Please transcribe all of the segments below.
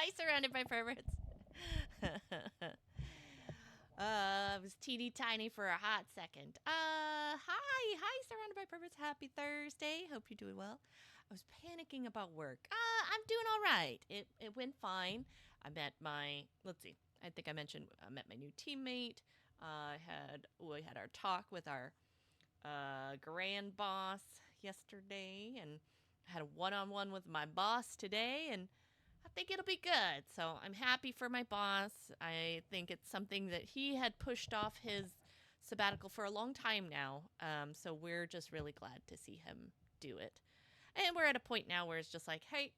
Hi, surrounded by perverts. I was teeny tiny for a hot second. Hi, surrounded by perverts. Happy Thursday. Hope you're doing well. I was panicking about work. I'm doing all right. It went fine. I met my, let's see, I think I mentioned I met my new teammate. We had our talk with our grand boss yesterday, and I had a one-on-one with my boss today, and I think it'll be good. So I'm happy for my boss. I think it's something that he had pushed off his sabbatical for a long time now. So we're just really glad to see him do it. And we're at a point now where it's just like, hey,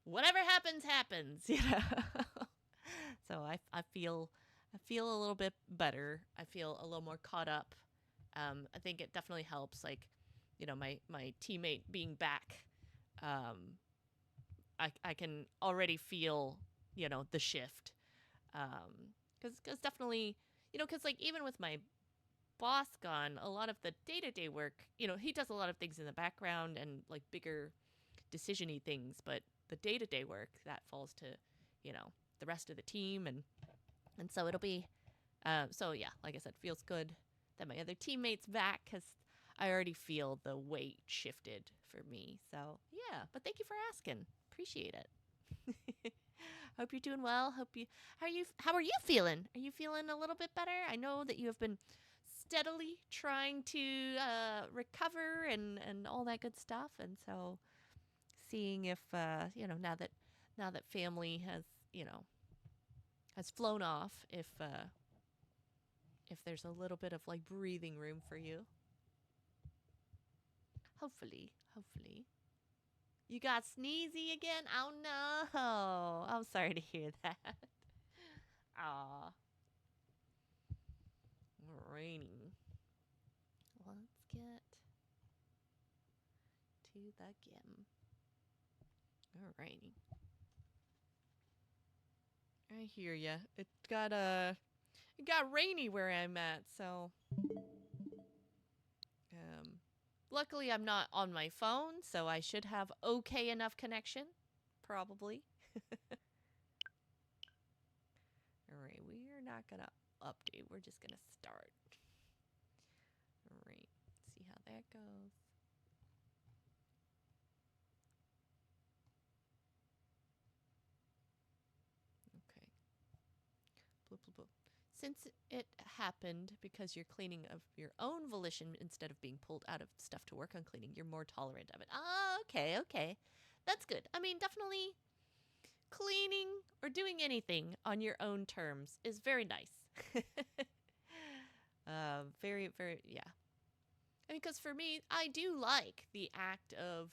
whatever happens, happens, you know. So I feel a little bit better. I feel a little more caught up. I think it definitely helps, like, you know, my teammate being back. I can already feel, you know, the shift. Because definitely, you know, because like even with my boss gone, a lot of the day-to-day work, you know, he does a lot of things in the background and like bigger decision-y things, but the day-to-day work that falls to, you know, the rest of the team, and so it'll be so yeah, like I said, feels good that my other teammates back, because I already feel the weight shifted for me. So yeah, but thank you for asking. Appreciate it. Hope you're doing well. How are you feeling? Are you feeling a little bit better? I know that you have been steadily trying to recover and all that good stuff, and so seeing if you know, now that family has, you know, has flown off, if there's a little bit of like breathing room for you. Hopefully. You got sneezy again? Oh no. I'm sorry to hear that. Aw. Raining. Let's get to the game. Alrighty. I hear ya. It got rainy where I'm at, so um luckily I'm not on my phone, so I should have okay enough connection, probably. All right, we are not gonna update. We're just gonna start. All right, see how that goes. Okay. Bloop, bloop, bloop. Since it happened because you're cleaning of your own volition instead of being pulled out of stuff to work on cleaning, you're more tolerant of it. Ah, okay. That's good. I mean, definitely cleaning or doing anything on your own terms is very nice. Very, yeah. I mean, because for me, I do like the act of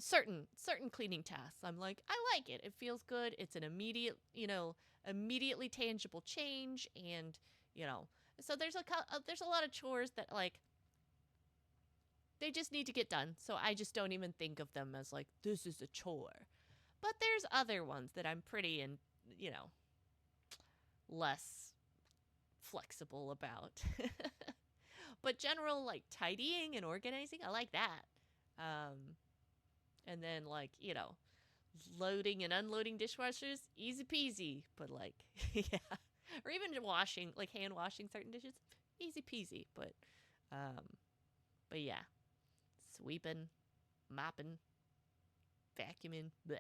certain cleaning tasks. I'm like, I like it. It feels good. It's an immediate, you know, immediately tangible change, and you know, so there's a lot of chores that like they just need to get done. So I just don't even think of them as like this is a chore. But there's other ones that I'm pretty and you know less flexible about. But general like tidying and organizing, I like that. Um, and then like you know loading and unloading dishwashers, easy peasy. But like, yeah, or even washing, like hand washing certain dishes, easy peasy. Um, but yeah, sweeping, mopping, vacuuming, bleh.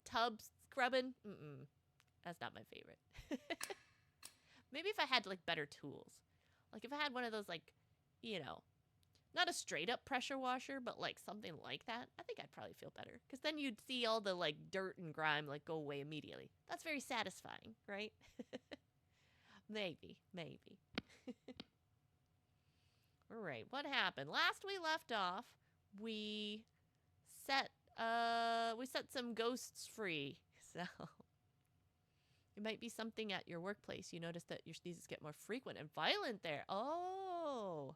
Tub scrubbing, that's not my favorite. Maybe if I had like better tools, like if I had one of those like, you know, not a straight up pressure washer, but like something like that, I think I'd probably feel better. Because then you'd see all the like dirt and grime like go away immediately. That's very satisfying, right? Maybe. All right, what happened? Last we left off, we set we set some ghosts free. So it might be something at your workplace. You notice that your sneezes get more frequent and violent there. Oh,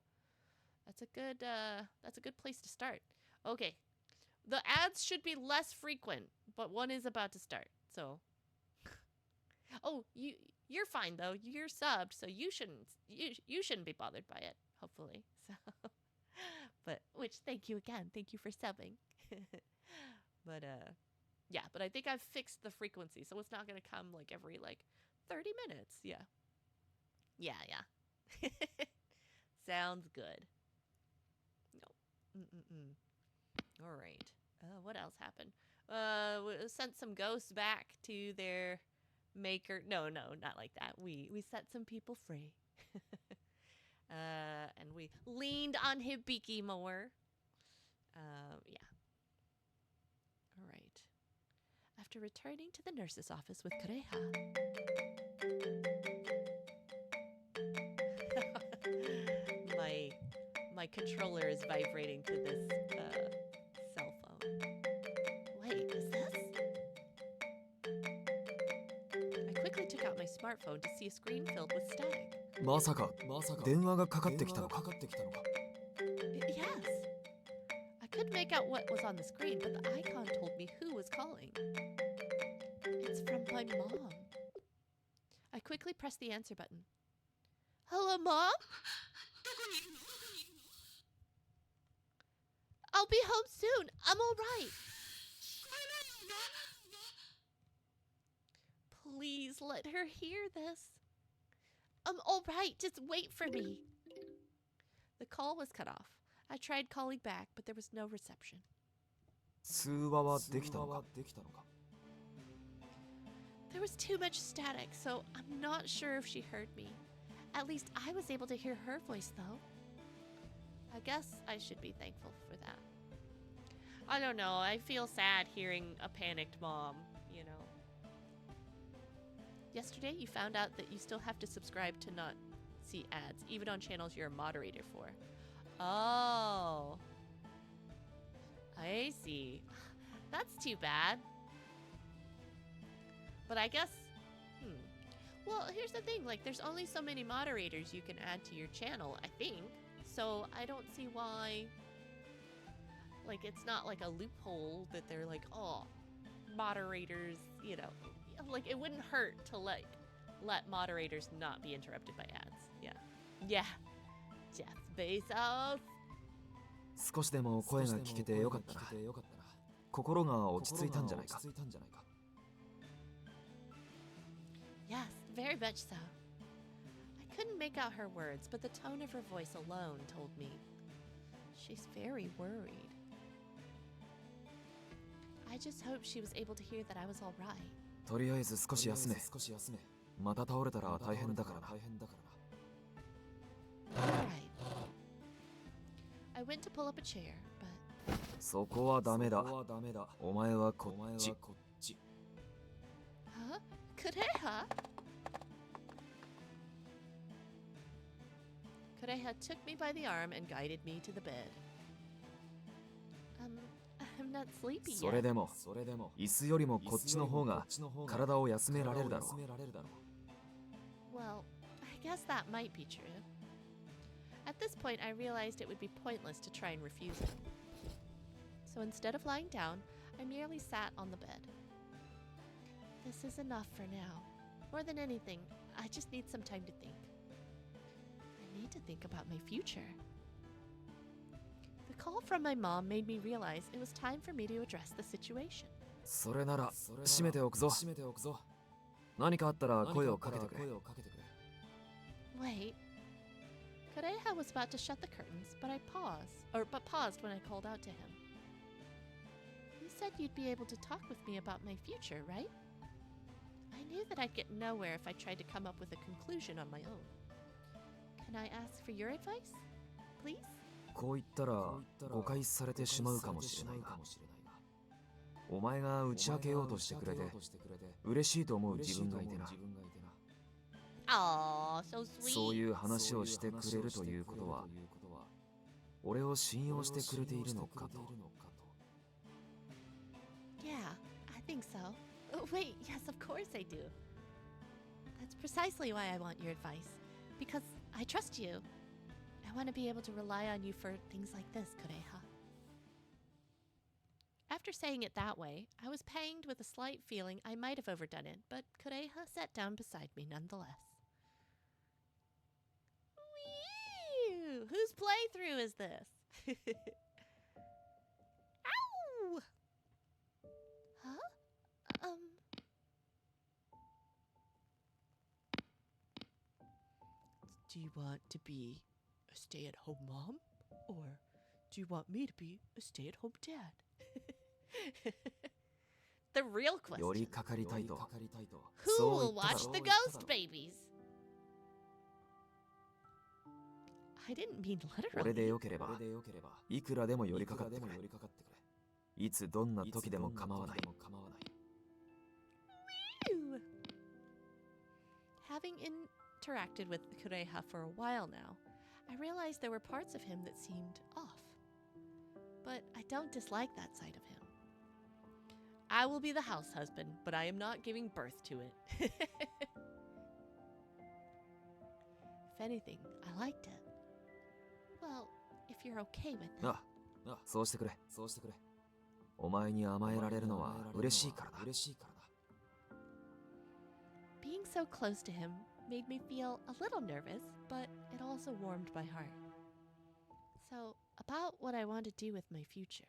that's a good place to start. Okay. The ads should be less frequent, but one is about to start. So, oh, you're fine though. You're subbed, so you shouldn't be bothered by it. Hopefully. So, But, which, thank you again. Thank you for subbing. But, yeah, but I think I've fixed the frequency, so it's not going to come, like, every, like, 30 minutes. Yeah. Yeah. Sounds good. No. All right. What else happened? We sent some ghosts back to their maker. No, not like that. We set some people free. And we leaned on Hibiki more. Yeah. All right. After returning to the nurse's office with Kareha. My controller is vibrating to this cell phone. Wait, is this? I quickly took out my smartphone to see a screen filled with static. まさか電話がかかってきたのか Yes. I couldn't make out what was on the screen, but the icon told me who was calling. It's from my mom. I quickly pressed the answer button. Hello, Mom? I'll be home soon. I'm all right. Please let her hear this. I'm all right. Just wait for me. The call was cut off. I tried calling back, but there was no reception. 通話はできたのか There was too much static, so I'm not sure if she heard me. At least I was able to hear her voice, though. I guess I should be thankful for that. I don't know. I feel sad hearing a panicked mom, you know. Yesterday, you found out that you still have to subscribe to not see ads, even on channels you're a moderator for. Oh. I see. That's too bad. But I guess, well, here's the thing. Like, there's only so many moderators you can add to your channel, I think. So I don't see why, like, it's not like a loophole that they're like, oh, moderators, you know. Like, it wouldn't hurt to, like, let moderators not be interrupted by ads. Yeah. Yeah. Jeff Bezos. 少しでも声が聞けてよかったな心が落ち着いたんじゃないか Yes, very much so. I couldn't make out her words, but the tone of her voice alone told me she's very worried. I just hope she was able to hear that I was all right. とりあえず少し休めまた倒れたら大変だからな All right. I went to pull up a chair, but そこはダメだお前はこっち huh? Kureha? Kureha took me by the arm and guided me to the bed. I'm not sleepy それ yet. でも椅子よりもこっちの方が体を休められるだろう Well, I guess that might be true. At this point, I realized it would be pointless to try and refuse him. So instead of lying down, I merely sat on the bed. This is enough for now. More than anything, I just need some time to think. I need to think about my future. The call from my mom made me realize it was time for me to address the situation. それなら閉めておくぞ何かあったら声をかけてくれ Wait. Kureha was about to shut the curtains, but paused when I called out to him. You said you'd be able to talk with me about my future, right? I knew that I'd get nowhere if I tried to come up with a conclusion on my own. Can I ask for your advice? Please? こう言ったら誤解されてしまうかもしれないがお前が打ち明けようとしてくれて嬉しいと思う自分がいてな Aww, so sweet. そういう話をしてくれるということは俺を信用してくれているのかと Yeah, I think so. Oh, wait, yes, of course I do. That's precisely why I want your advice. Because I trust you. I want to be able to rely on you for things like this, Kureha. After saying it that way, I was panged with a slight feeling I might have overdone it, but Kureha sat down beside me nonetheless. Whee! Whose playthrough is this? Ow! Huh? Do you want to be a stay-at-home mom? Or do you want me to be a stay-at-home dad? The real 寄り question. かかりたいと Who そう言 will っただ watch ろ the ghost babies? I didn't mean 俺で literally. よければいくらでも寄りかかってくれいつどんな時でも構わない Ew. Having interacted with Kureha for a while now, I realized there were parts of him that seemed off. But I don't dislike that side of him. I will be the house husband, but I am not giving birth to it. If anything, I liked it. Well, if you're okay with it. ああそうしてくれお前に甘えられるのは嬉しいからだ Being so close to him made me feel a little nervous, but it also warmed my heart. So, about what I want to do with my future.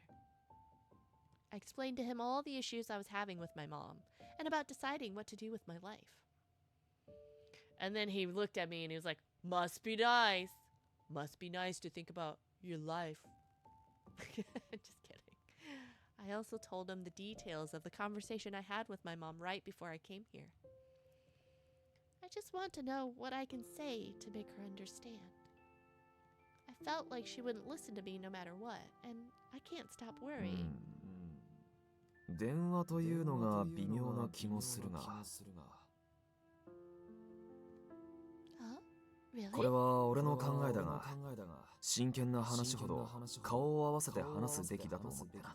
I explained to him all the issues I was having with my mom and about deciding what to do with my life. And then he looked at me and he was like, must be nice. Must be nice to think about your life. Just kidding. I also told him the details of the conversation I had with my mom right before I came here. I just want to know what I can say to make her understand. I felt like she wouldn't listen to me no matter what, and I can't stop worrying. 電話というのが微妙な気もするが Huh? Really? これは俺の考えだが真剣な話ほど顔を合わせて話すべきだと思ってな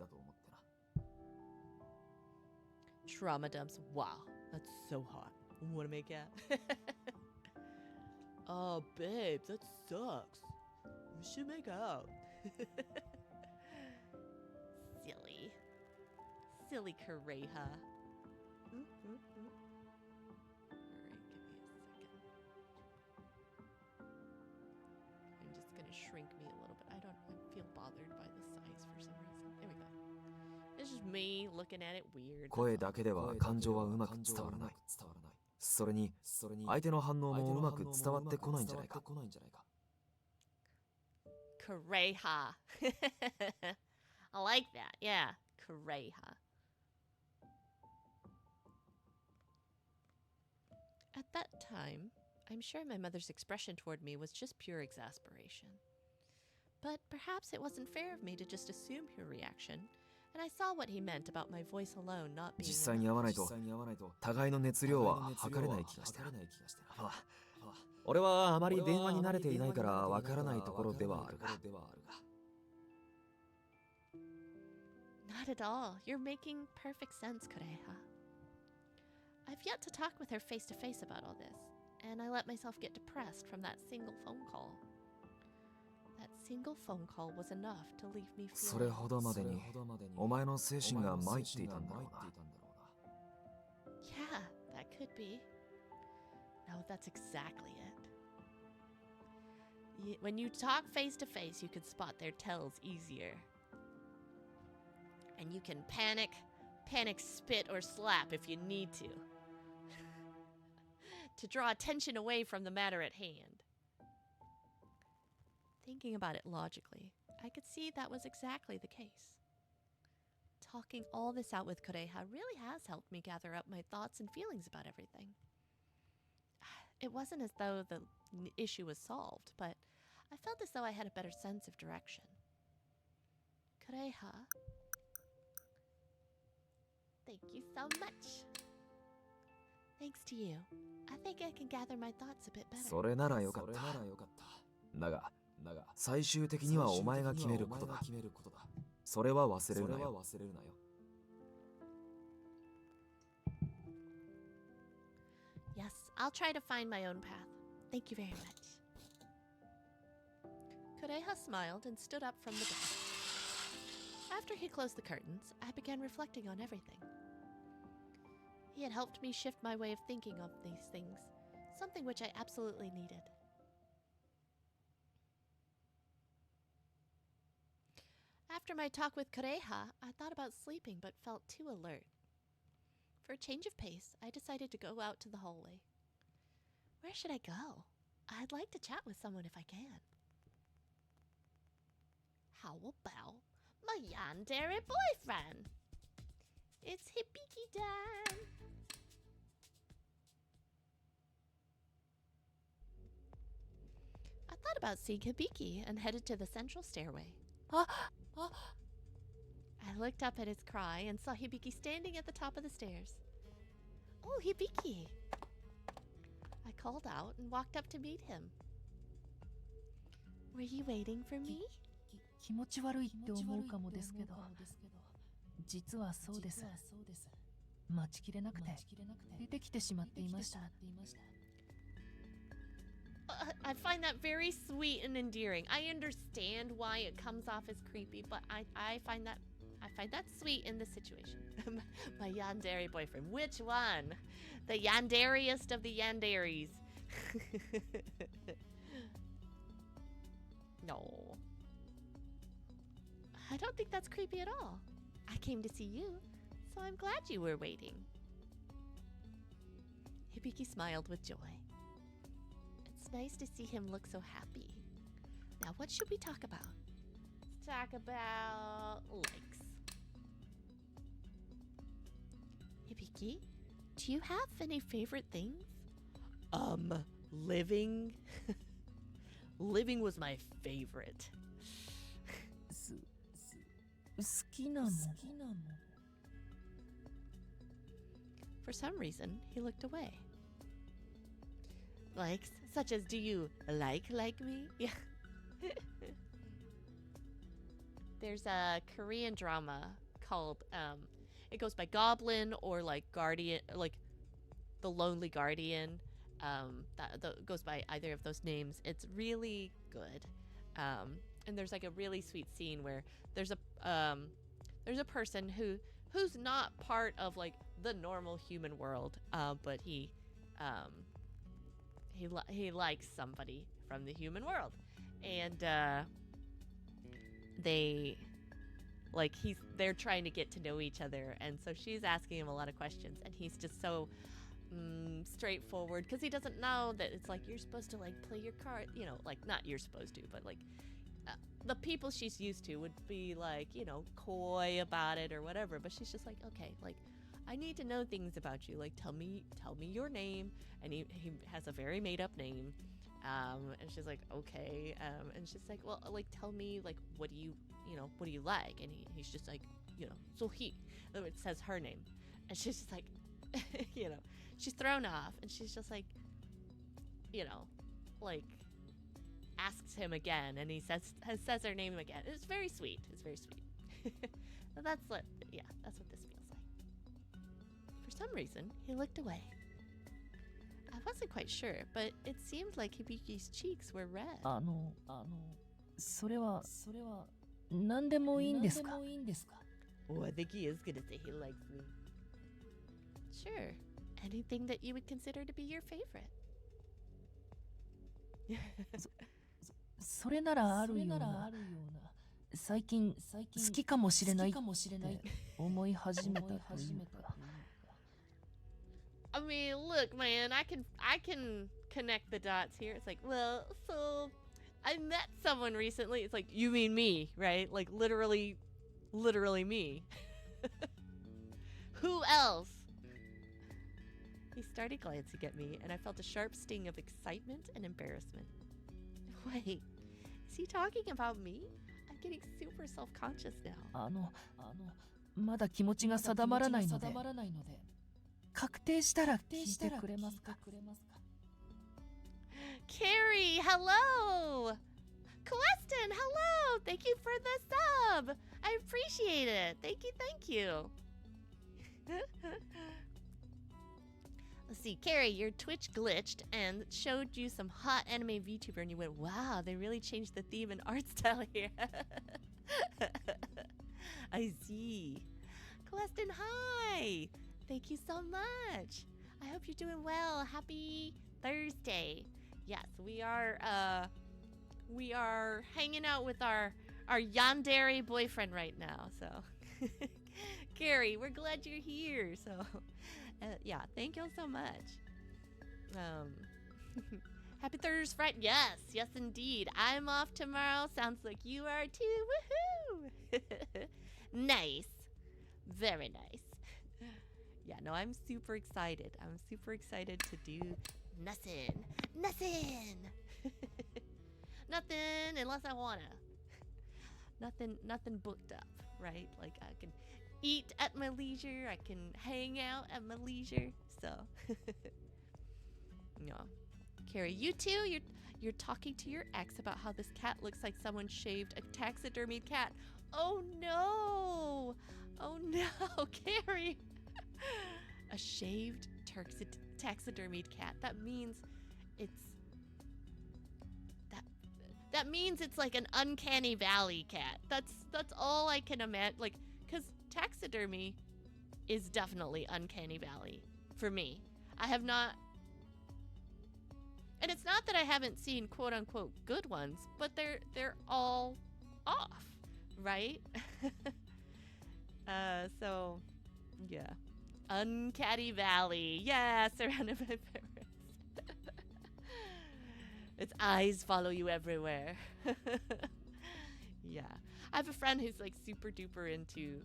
Trauma dumps. Wow, that's so hot. Wanna make out? Oh, babe, that sucks. We should make out. Silly. Silly Kureha. Alright, give me a second. I'm just gonna shrink me a little bit. I feel bothered by the size for some reason. There we go. This is me looking at it weird. 声だけでは感情はうまく伝わらないそれに相手の反応もうまく伝わってこないんじゃないか Kureha. I like that. Yeah, Kureha. At that time, I'm sure my mother's expression toward me was just pure exasperation. But perhaps it wasn't fair of me to just assume her reaction, and I saw what he meant about my voice alone not being 実際に会 enough. わないと互いの熱量は測れない気がしてな俺はあまり電話に慣れていないからわからないところではあるが Not at all. You're making perfect sense, Kureha. I've yet to talk with her face to face about all this, and I let myself get depressed from that single phone call. That single phone call was enough to leave me それ feeling. ほどまでにお前の精神が参っていたんだろうな Yeah, that could be. No, that's exactly it. When you talk face to face, you can spot their tells easier. And you can panic, spit, or slap if you need to. To draw attention away from the matter at hand. Thinking about it logically, I could see that was exactly the case. Talking all this out with Kureha really has helped me gather up my thoughts and feelings about everything. It wasn't as though the issue was solved, but I felt as though I had a better sense of direction. Kureha, thank you so much. Thanks to you, I think I can gather my thoughts a bit better. それならよかっただが最終的にはお前が決めることだそれは忘れるなよ Yes, I'll try to find my own path. Thank you very much. Kureha smiled and stood up from the desk. After he closed the curtains, I began reflecting on everything. He had helped me shift my way of thinking of these things, something which I absolutely needed. After my talk with Koreha, I thought about sleeping but felt too alert. For a change of pace, I decided to go out to the hallway. Where should I go? I'd like to chat with someone if I can. How about my Yandere boyfriend? It's Hibiki time! I thought about seeing Hibiki and headed to the central stairway. I looked up at his cry and saw Hibiki standing at the top of the stairs. Oh, Hibiki! I called out and walked up to meet him. Were you waiting for me? 気持ち悪いって思うかもですけど、実はそうです。待ちきれなくて出てきてしまっていました。I find that very sweet and endearing. I understand why it comes off as creepy, but I find that sweet in this situation. My Yandere boyfriend. Which one? The Yanderiest of the Yanderes. No. I don't think that's creepy at all. I came to see you, so I'm glad you were waiting. Hibiki smiled with joy. It's nice to see him look so happy. Now, what should we talk about? Let's talk about likes. Hibiki, do you have any favorite things? Living. Living was my favorite. 好きなの For some reason, he looked away. Likes, such as, do you like me? Yeah. There's a Korean drama called, it goes by Goblin or like Guardian, like The Lonely Guardian. That goes by either of those names. It's really good. And there's like a really sweet scene where there's a person who's not part of like the normal human world, but he likes somebody from the human world, and they're trying to get to know each other, and so she's asking him a lot of questions, and he's just so straightforward because he doesn't know that it's like you're supposed to like play your card, you know, like not you're supposed to, but like the people she's used to would be like, you know, coy about it or whatever, but she's just like, okay, like I need to know things about you, like tell me your name, and he has a very made up name, and she's like, okay, and she's like, well, like tell me like what do you like, and he's just like, you know, so it says her name, and she's just like you know, she's thrown off, and she's just like, you know, like asks him again, and he says her name again. It's very sweet. It's very sweet. That's what this feels like. For some reason, he looked away. I wasn't quite sure, but it seemed like Hibiki's cheeks were red. それは何でもいいんですか Oh, I think he is gonna say he likes me. Sure. Anything that you would consider to be your favorite. それならあるような最近好きかもしれないって思い始めたというか I mean, look, man, I can connect the dots here. It's like, well, so I met someone recently. It's like, you mean me, right? Like literally me. Who else? He started glancing at me, and I felt a sharp sting of excitement and embarrassment. Wait, is he talking about me? I'm getting super self-conscious now. まだ気持ちが定まらないので確定したら聞いてくれますか Carrie, hello! Queston, hello! Thank you for the sub! I appreciate it. Thank you. Let's see, Carrie, your Twitch glitched and showed you some hot anime VTuber, and you went, wow, they really changed the theme and art style here. I see. Queston, hi! Thank you so much. I hope you're doing well. Happy Thursday. Yes, we are hanging out with our our Yandere boyfriend right now. So, Carrie, we're glad you're here. So, yeah, thank y'all so much. Happy Thursday, Friday. Yes, indeed. I'm off tomorrow. Sounds like you are too. Woohoo! Nice. Very nice. Yeah, no, I'm super excited. I'm super excited to do nothing. Nothing unless I wanna. Nothing booked up, right? Like I can eat at my leisure. I can hang out at my leisure. So, no. Carrie, you too? You're talking to your ex about how this cat looks like someone shaved a taxidermied cat. Oh no! Oh no, Carrie! A shaved taxidermied cat. That means it's that means it's like an uncanny valley cat. That's all I can imagine. Like, cause taxidermy is definitely uncanny valley for me. I have not. And it's not that I haven't seen quote unquote good ones, but they're all off, right? So yeah. Uncanny Valley. Yeah, surrounded by parrots. Its eyes follow you everywhere. Yeah. I have a friend who's like super duper into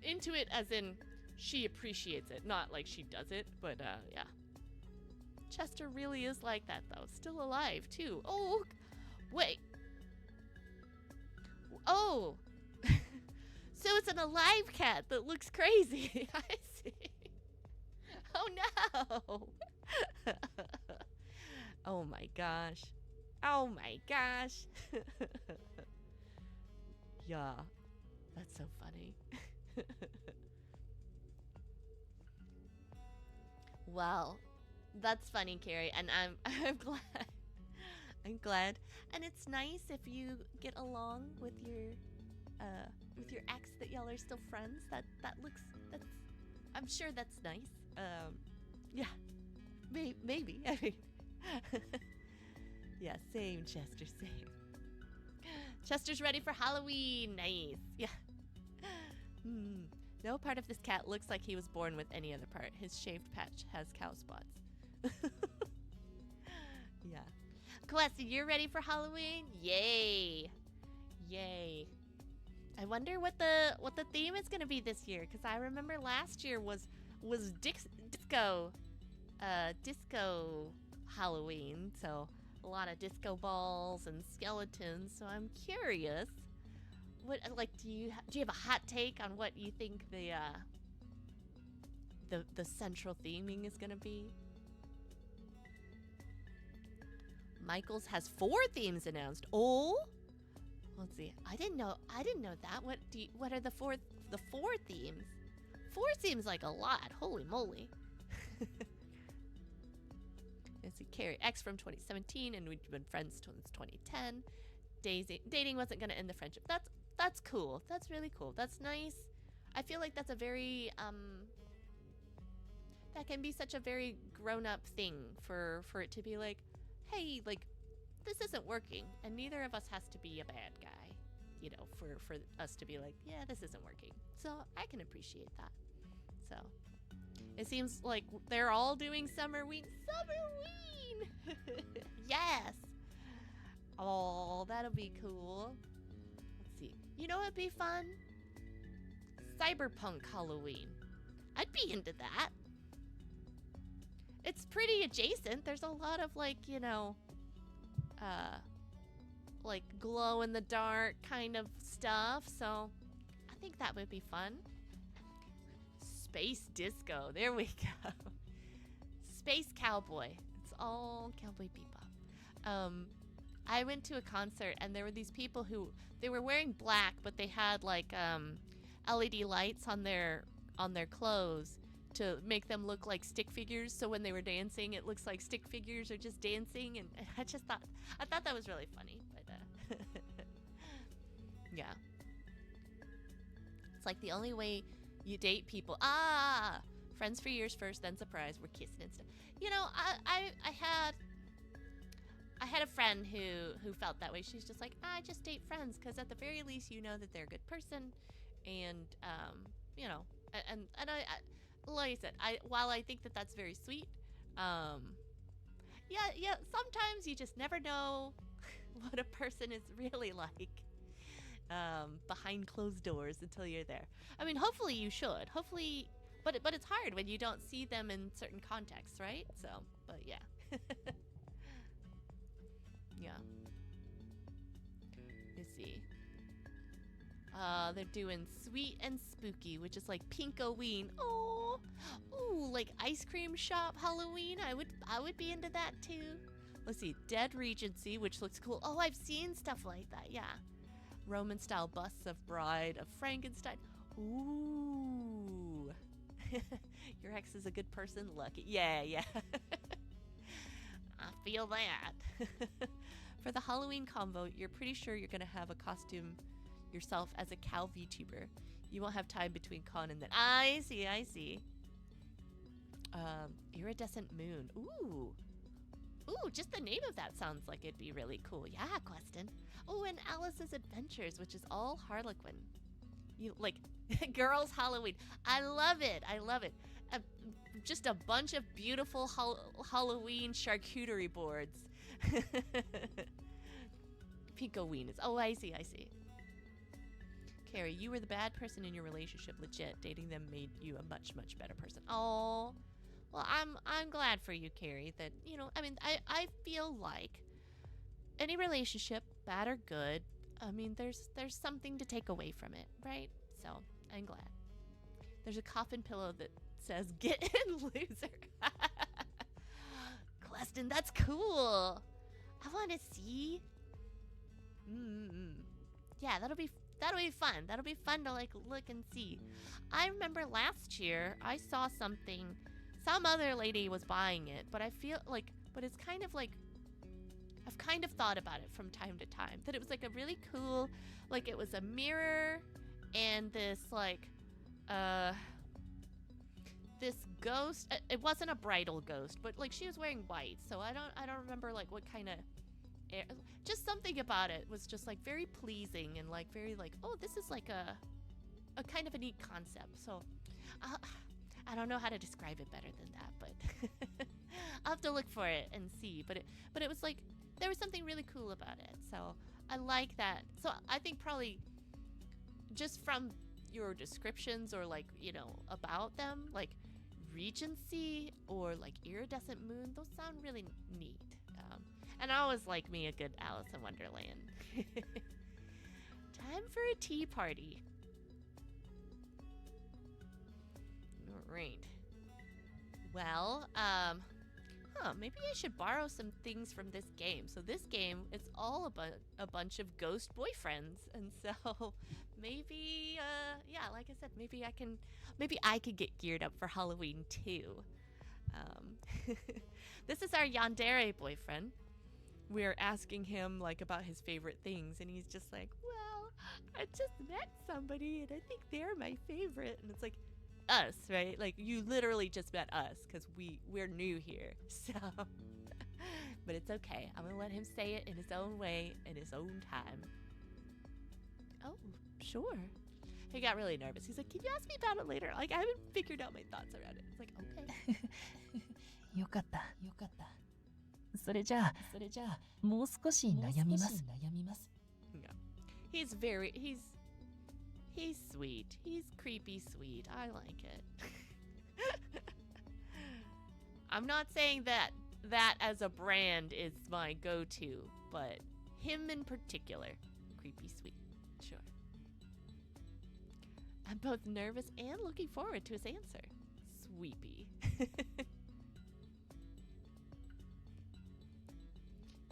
into it as in she appreciates it, not like she does it, but yeah. Chester really is like that, though. Still alive, too. Oh, wait. Oh. So it's an alive cat that looks crazy. I see. Oh, no. Oh, my gosh. Oh, my gosh. Yeah. That's so funny. Well, that's funny, Carrie, and I'm glad. I'm glad, and it's nice if you get along with your ex, that y'all are still friends. That's I'm sure that's nice. Yeah, maybe. I mean, yeah, same, Chester, same. Chester's ready for Halloween. Nice. Yeah. No part of this cat looks like he was born with any other part. His shaved patch has cow spots. Yeah. Kwesi, you're ready for Halloween? Yay. Yay. I wonder what the theme is gonna be this year, because I remember last year was disco Halloween, so a lot of disco balls and skeletons. So I'm curious, what do you have a hot take on what you think the central theming is gonna be? Michaels has 4 themes announced. Oh, let's see. I didn't know that. What are the 4 themes? 4 seems like a lot. Holy moly. Let's see. Carrie X from 2017, and we've been friends since 2010. Dating wasn't gonna end the friendship. That's cool. That's really cool. That's nice. I feel like that's a very that can be such a very grown-up thing for it to be like, hey, like, this isn't working, and neither of us has to be a bad guy, you know, for us to be like, yeah, this isn't working. So I can appreciate that. So it seems like they're all doing Summerween. Yes. Oh, that'll be cool. Let's see. You know what'd be fun? Cyberpunk Halloween. I'd be into that. It's pretty adjacent. There's a lot of, like, you know, like glow in the dark kind of stuff. So I think that would be fun. Space disco. There we go. Space cowboy. It's all Cowboy Bebop. I went to a concert, and there were these people who, they were wearing black, but they had like LED lights on their clothes to make them look like stick figures. So when they were dancing, it looks like stick figures are just dancing, and I thought that was really funny. But yeah, it's like the only way you date people. Friends for years first, then surprise, we're kissing and stuff. You know, I had a friend who felt that way. She's just like, I just date friends because at the very least you know that they're a good person, and you know, and I like I said, while I think that that's very sweet, yeah, sometimes you just never know what a person is really like behind closed doors until you're there. I mean, hopefully you should. Hopefully, but it's hard when you don't see them in certain contexts, right? So, but yeah. Yeah. Let's see. They're doing sweet and spooky, which is like Pinkoween. Oh, ooh, like ice cream shop Halloween. I would be into that too. Let's see, Dead Regency, which looks cool. Oh, I've seen stuff like that. Yeah, Roman style busts of Bride of Frankenstein. Ooh, your ex is a good person. Lucky. Yeah. I feel that. For the Halloween combo, you're pretty sure you're gonna have a costume yourself as a cow VTuber. You won't have time between con and then. I see. Iridescent Moon. Ooh, just the name of that sounds like it'd be really cool. Yeah, Questin. Oh, and Alice's Adventures, which is all Harlequin. You like girls Halloween. I love it. Just a bunch of beautiful Halloween charcuterie boards. Pinkoween is. Oh, I see. Carrie, you were the bad person in your relationship. Legit, dating them made you a much better person. Oh, well, I'm glad for you, Carrie. That I mean, I feel like any relationship, bad or good, I mean, there's something to take away from it, right? So I'm glad. There's a coffin pillow that says "Get in, loser." Questin, that's cool. I want to see. Yeah, that'll be fun. That'll be fun to like look and see. I remember last year I saw something. Some other lady was buying it, but I feel like, but it's kind of like, I've kind of thought about it from time to time, that it was like a really cool, like it was a mirror and this like, this ghost. It wasn't a bridal ghost, but like she was wearing white, so I don't remember like what kind of, just something about it was just like very pleasing and like very like, oh, this is like a kind of a neat concept. So I don't know how to describe it better than that, but I'll have to look for it and see. But it was like, there was something really cool about it. So I like that. So I think probably just from your descriptions or like, about them, like Regency or like Iridescent Moon, those sound really neat. And I always like me a good Alice in Wonderland. Time for a tea party. All right. Well, maybe I should borrow some things from this game. So this game, it's all about a bunch of ghost boyfriends, and so maybe, yeah, like I said, maybe I could get geared up for Halloween too. This is our Yandere boyfriend. We're asking him like about his favorite things, and he's just like, well, I just met somebody and I think they're my favorite. And it's like, us, right? Like you literally just met us because we're new here. So but it's okay, I'm gonna let him say it in his own way, in his own time. Oh, sure. He got really nervous. He's like, can you ask me about it later? Like I haven't figured out my thoughts around it. It's like, okay. よかった。それじゃあ、もう少し悩みます。Yeah. He's sweet. He's creepy sweet. I like it. I'm not saying that as a brand is my go-to, but him in particular, creepy sweet. Sure. I'm both nervous and looking forward to his answer. Sweepy.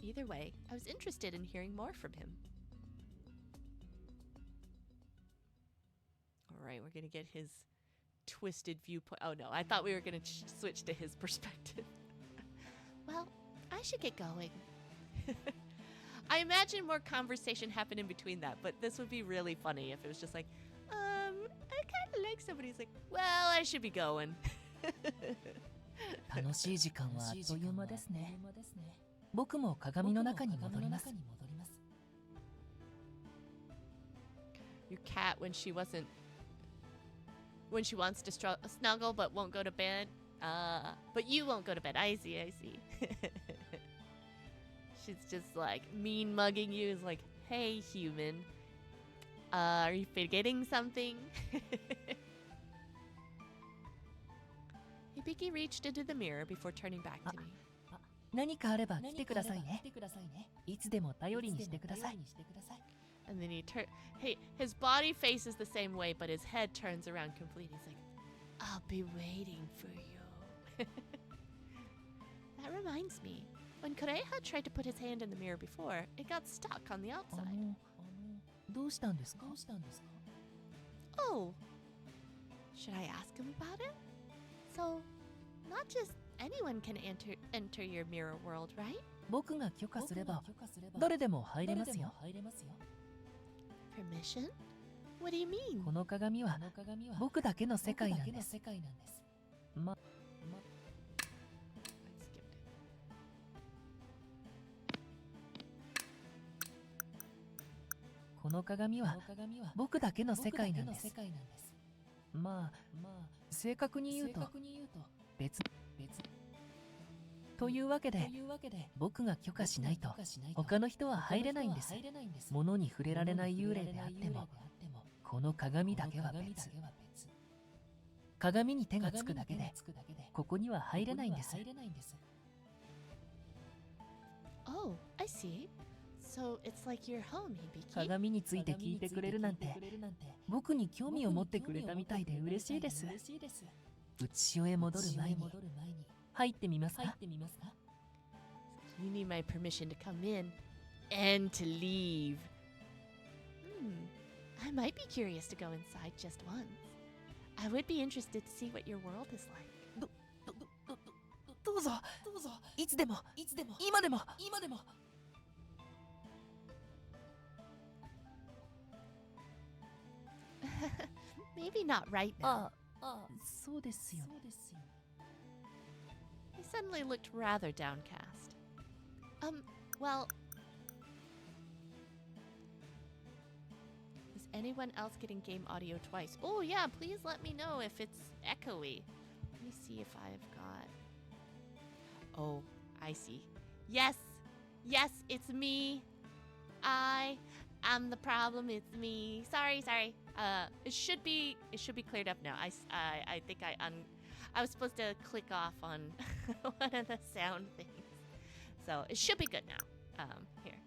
Either way, I was interested in hearing more from him. All right, we're going to get his twisted viewpoint. Oh no, I thought we were going to switch to his perspective. Well, I should get going. I imagine more conversation happened in between that, but this would be really funny if it was just like, I kind of like somebody who's like, well, I should be going. 楽しい時間はあっという間ですね。僕も鏡の中に戻ります。 Your cat when she wants to snuggle but won't go to bed. But you won't go to bed. I see. She's just like mean mugging you. Is like, hey human, are you forgetting something? Hibiki reached into the mirror before turning back to me. 何かあれば来てくださいね。いつでも頼りにしてください。 And then his body faces the same way, but his head turns around completely. He's like, I'll be waiting for you. That reminds me, when Koreha tried to put his hand in the mirror before, it got stuck on the outside. どうしたんですか? Oh, should I ask him about it? So, not just anyone can enter your mirror world, right? 僕が許可すれば誰でも入れますよ。 Permission? What do you mean? この鏡は僕だけの世界なんです。この鏡は僕だけの世界なんです。まあ、正確に言うと別。というわけで、僕が許可しないと他の人は入れないんです。物に触れられない幽霊であっても、この鏡だけは別。鏡に手がつくだけで、ここには入れないんです。 Oh, I see. So it's like your home, Hibiki. 鏡について聞いてくれるなんて、僕に興味を持ってくれたみたいで嬉しいです。内潮へ戻る前に入ってみますか? You need my permission to come in and to leave. I might be curious to go inside just once. I would be interested to see what your world is like. どうぞ。いつでも、今でも。Maybe not right now. そうですよ。 He suddenly looked rather downcast. Well... Is anyone else getting game audio twice? Oh yeah, please let me know if it's echoey. Let me see if I've got... Oh, I see. Yes, it's me. I am the problem, it's me. Sorry. It should be cleared up now. I think I was supposed to click off on one of the sound things. So it should be good now. Here.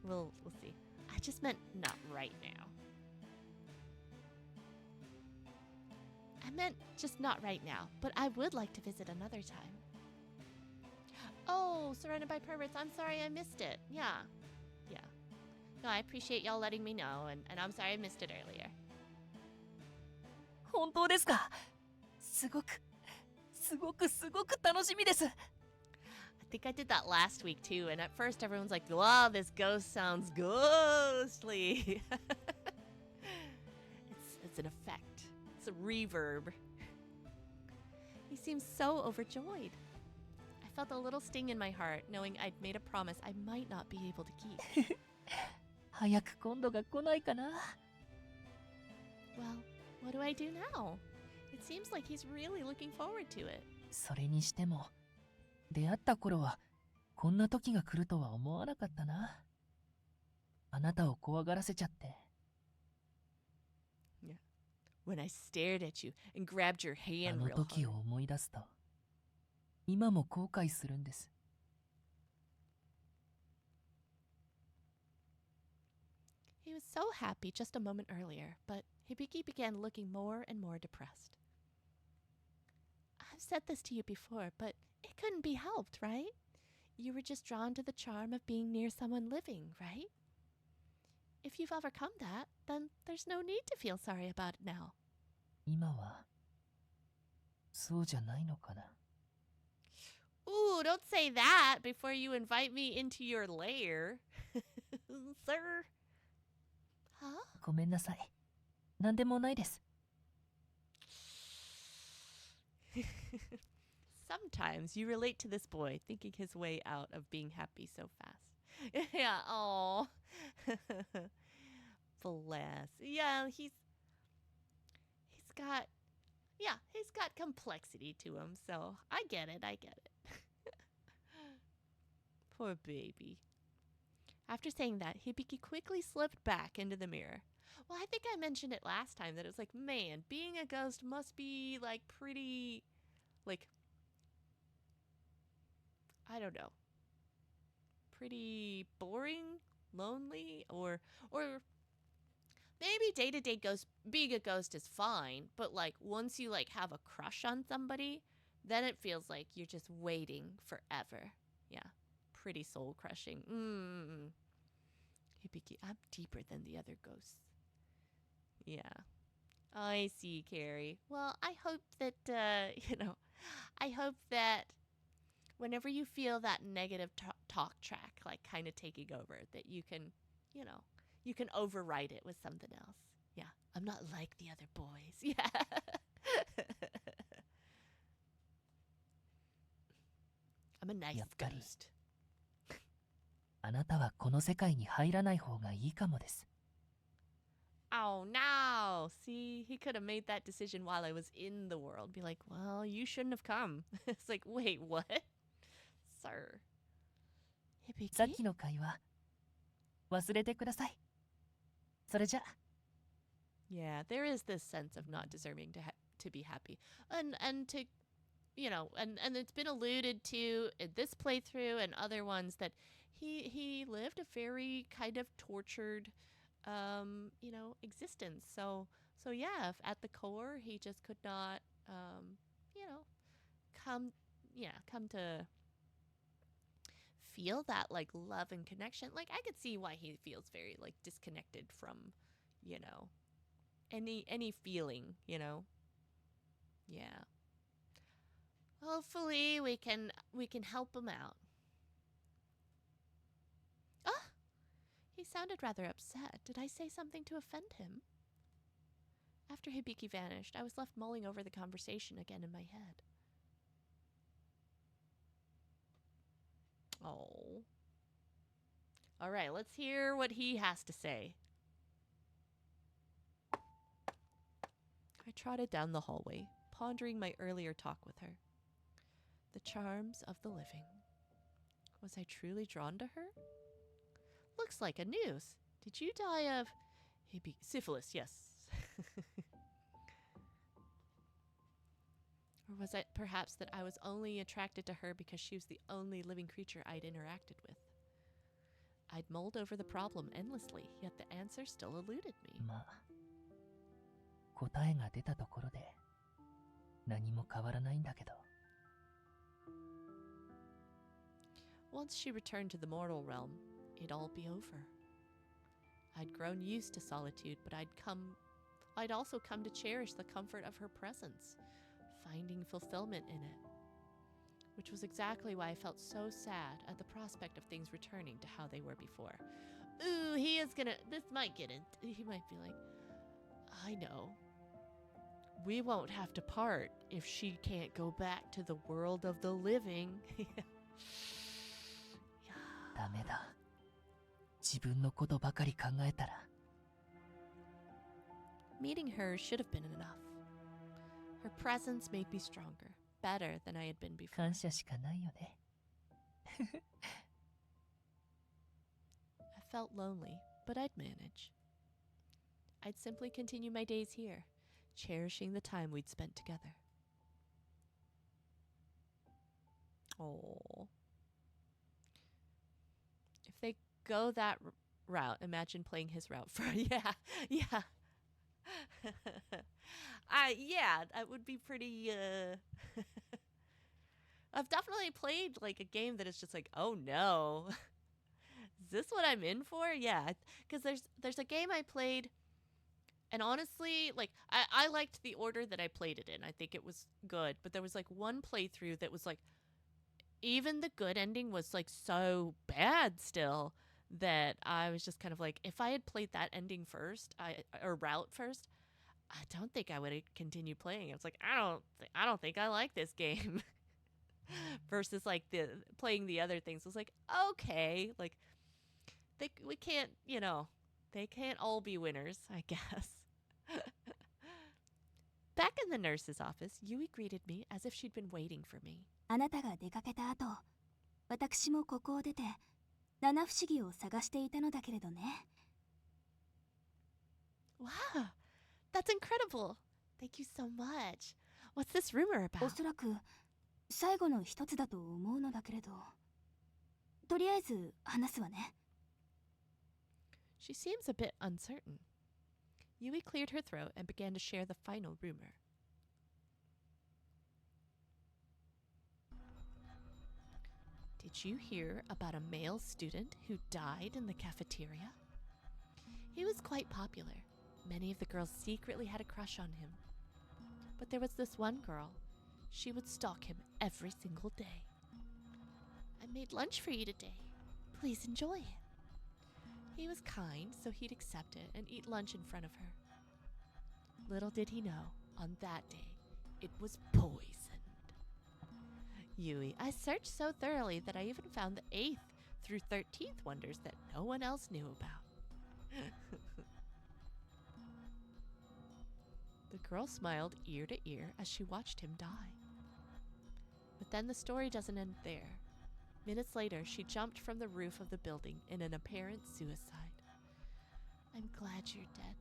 We'll see. I just meant not right now. I meant just not right now, but I would like to visit another time. Oh, surrounded by perverts. I'm sorry I missed it. Yeah. No, I appreciate y'all letting me know, and I'm sorry I missed it earlier. 本当ですか? すごく楽しみです。 I think I did that last week too, and at first everyone's like, wow, this ghost sounds ghostly. It's an effect. It's a reverb. He seems so overjoyed. I felt a little sting in my heart, knowing I'd made a promise I might not be able to keep. 早く今度が来ないかな? Well, what do I do now? It seems like he's really looking forward to it. それにしても、出会った頃はこんな時が来るとは思わなかったな。あなたを怖がらせちゃって。Yeah. When I stared at you and grabbed your あ hand の real 時を hard. 思い出すと、今も後悔するんです。 He was so happy just a moment earlier, but Hibiki began looking more and more depressed. I've said this to you before, but it couldn't be helped, right? You were just drawn to the charm of being near someone living, right? If you've overcome that, then there's no need to feel sorry about it now. 今はそうじゃないのかな。 Ooh, don't say that before you invite me into your lair. Sir? Huh? ごめんなさい。なんでもないです。Sometimes you relate to this boy thinking his way out of being happy so fast. Yeah, oh. Bless. Yeah, he's got he's got complexity to him, so I get it. I get it. Poor baby. After saying that, Hibiki quickly slipped back into the mirror. Well, I think I mentioned it last time that it was like, man, being a ghost must be like pretty, like, I don't know, pretty boring, lonely, or maybe day-to-day ghost being a ghost is fine, but like once you like have a crush on somebody, then it feels like you're just waiting forever. Yeah. Pretty soul crushing. Hibiki, I'm deeper than the other ghosts. Yeah. I see, Carrie. Well, I hope that I hope that whenever you feel that negative talk track like kind of taking over, that you can, you know, you can override it with something else. Yeah, I'm not like the other boys. Yeah. 'I'm a nice やっぱり ghost. あなたはこの世界に入らない方がいいかもです。 Oh no! See, he could have made that decision while I was in the world. Be like, well, you shouldn't have come. It's like, wait, what? Sir. さっ Hibiki? きの会話忘れてください。それじゃ。 Yeah, there is this sense of not deserving to be happy, and to, and it's been alluded to in this playthrough and other ones that he lived a very kind of tortured, existence. So yeah, if at the core he just could not, you know, come, come to feel that like love and connection. Like I could see why he feels very like disconnected from, any feeling, Yeah. Hopefully we can help him out. Ah, he sounded rather upset. Did I say something to offend him? After Hibiki vanished, I was left mulling over the conversation again in my head. Oh. All right, let's hear what he has to say. I trotted down the hallway, pondering my earlier talk with her. The charms of the living. Was I truly drawn to her? Looks like a news. Did you die of syphilis? Yes. Or was it perhaps that I was only attracted to her because she was the only living creature I'd interacted with? I'd mulled over the problem endlessly, yet the answer still eluded me. まあ、答えが出たところで何も変わらないんだけど。 Once she returned to the mortal realm, it'd all be over. I'd grown used to solitude, but I'd also come to cherish the comfort of her presence, finding fulfillment in it. Which was exactly why I felt so sad at the prospect of things returning to how they were before. Ooh, he might he might be like, I know. We won't have to part if she can't go back to the world of the living. ダメだ。自分のことばかり考えたら。 Meeting her should have been enough. Her presence made me stronger, better than I had been before. 感謝しかないよね。 I felt lonely, but I'd manage. I'd simply continue my days here, cherishing the time we'd spent together. Oh. If they go that route, imagine playing his route for yeah. Yeah, that would be pretty I've definitely played like a game that is just like, oh no. Is this what I'm in for? Yeah, because there's a game I played, and honestly, like I liked the order that I played it in. I think it was good, but there was like one playthrough that was like, even the good ending was like so bad still that I was just kind of like, if I had played that ending first, or route first, I don't think I would have continued playing. I was like, I don't think I like this game. versus like the playing the other things. It was like, okay, like we can't, they can't all be winners, I guess. Back in the nurse's office, Yui greeted me as if she'd been waiting for me. あなたが出かけた後、私もここを出て七不思議を探していたのだけれどね。Wow, that's incredible. Thank you so much. What's this rumor お about? そらく最後の一つだと思うのだけれど、とりあえず話すわね。She seems a bit uncertain. Yui cleared her throat and began to share the final rumor. Did you hear about a male student who died in the cafeteria? He was quite popular. Many of the girls secretly had a crush on him. But there was this one girl. She would stalk him every single day. I made lunch for you today. Please enjoy it. He was kind, so he'd accept it and eat lunch in front of her. Little did he know, on that day, it was poisoned. Yui, I searched so thoroughly that I even found the 8th through 13th wonders that no one else knew about. The girl smiled ear to ear as she watched him die. But then the story doesn't end there. Minutes later, she jumped from the roof of the building in an apparent suicide. I'm glad you're dead.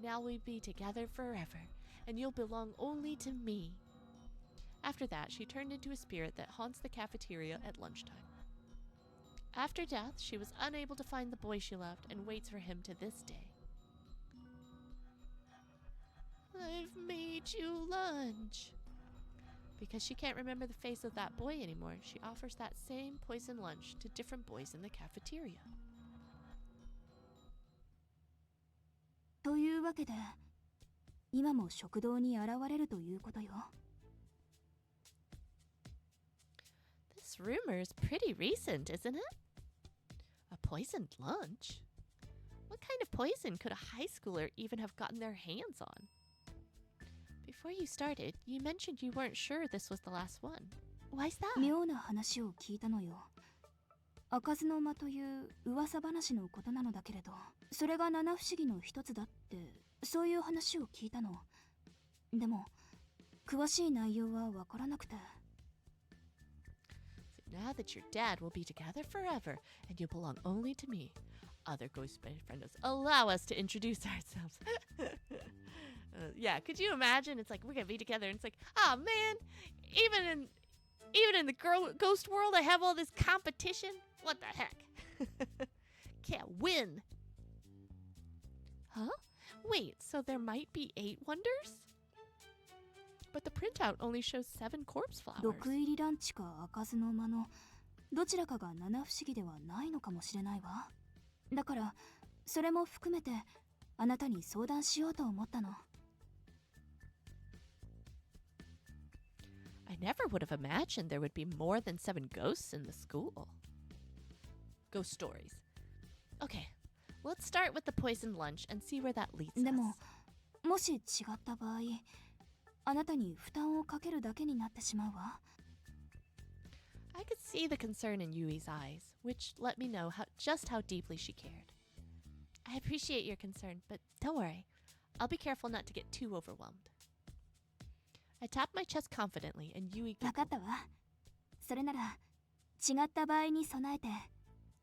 Now we'll be together forever, and you'll belong only to me. After that, she turned into a spirit that haunts the cafeteria at lunchtime. After death, she was unable to find the boy she loved and waits for him to this day. I've made you lunch. Because she can't remember the face of that boy anymore, she offers that same poison lunch to different boys in the cafeteria. というわけで、今も食堂に現れるということよ。This rumor is pretty recent, isn't it? A poisoned lunch? What kind of poison could a high schooler even have gotten their hands on? Before you started, you mentioned you weren't sure this was the last one. Why's that? 妙な話を聞いたのよ。開かずの間という噂話のことなのだけれど、それが七不思議の一つだって、そういう話を聞いたの。でも、詳しい内容はわからなくて。So now that your dad will be together forever and you belong only to me, other ghost friends allow us to introduce ourselves. Yeah, could you imagine? It's like we're gonna be together, and it's like, oh man, even in the ghost world, I have all this competition. What the heck? Can't win. Huh? Wait, so there might be 8 wonders? But the printout only shows 7 corpse flowers. 毒入りランチか開かずの間のどちらかが七不思議ではないのかもしれないわ。だからそれも含めてあなたに相談しようと思ったの。I never would have imagined there would be more than 7 ghosts in the school. Ghost stories. Okay, let's start with the poisoned lunch and see where that leads us. でも、もし違った場合、あなたに負担をかけるだけになってしまうわ。I could see the concern in Yui's eyes, which let me know just how deeply she cared. I appreciate your concern, but don't worry. I'll be careful not to get too overwhelmed. I tapped my chest confidently, and Yui わかったわ。それなら、違った場合に備えて、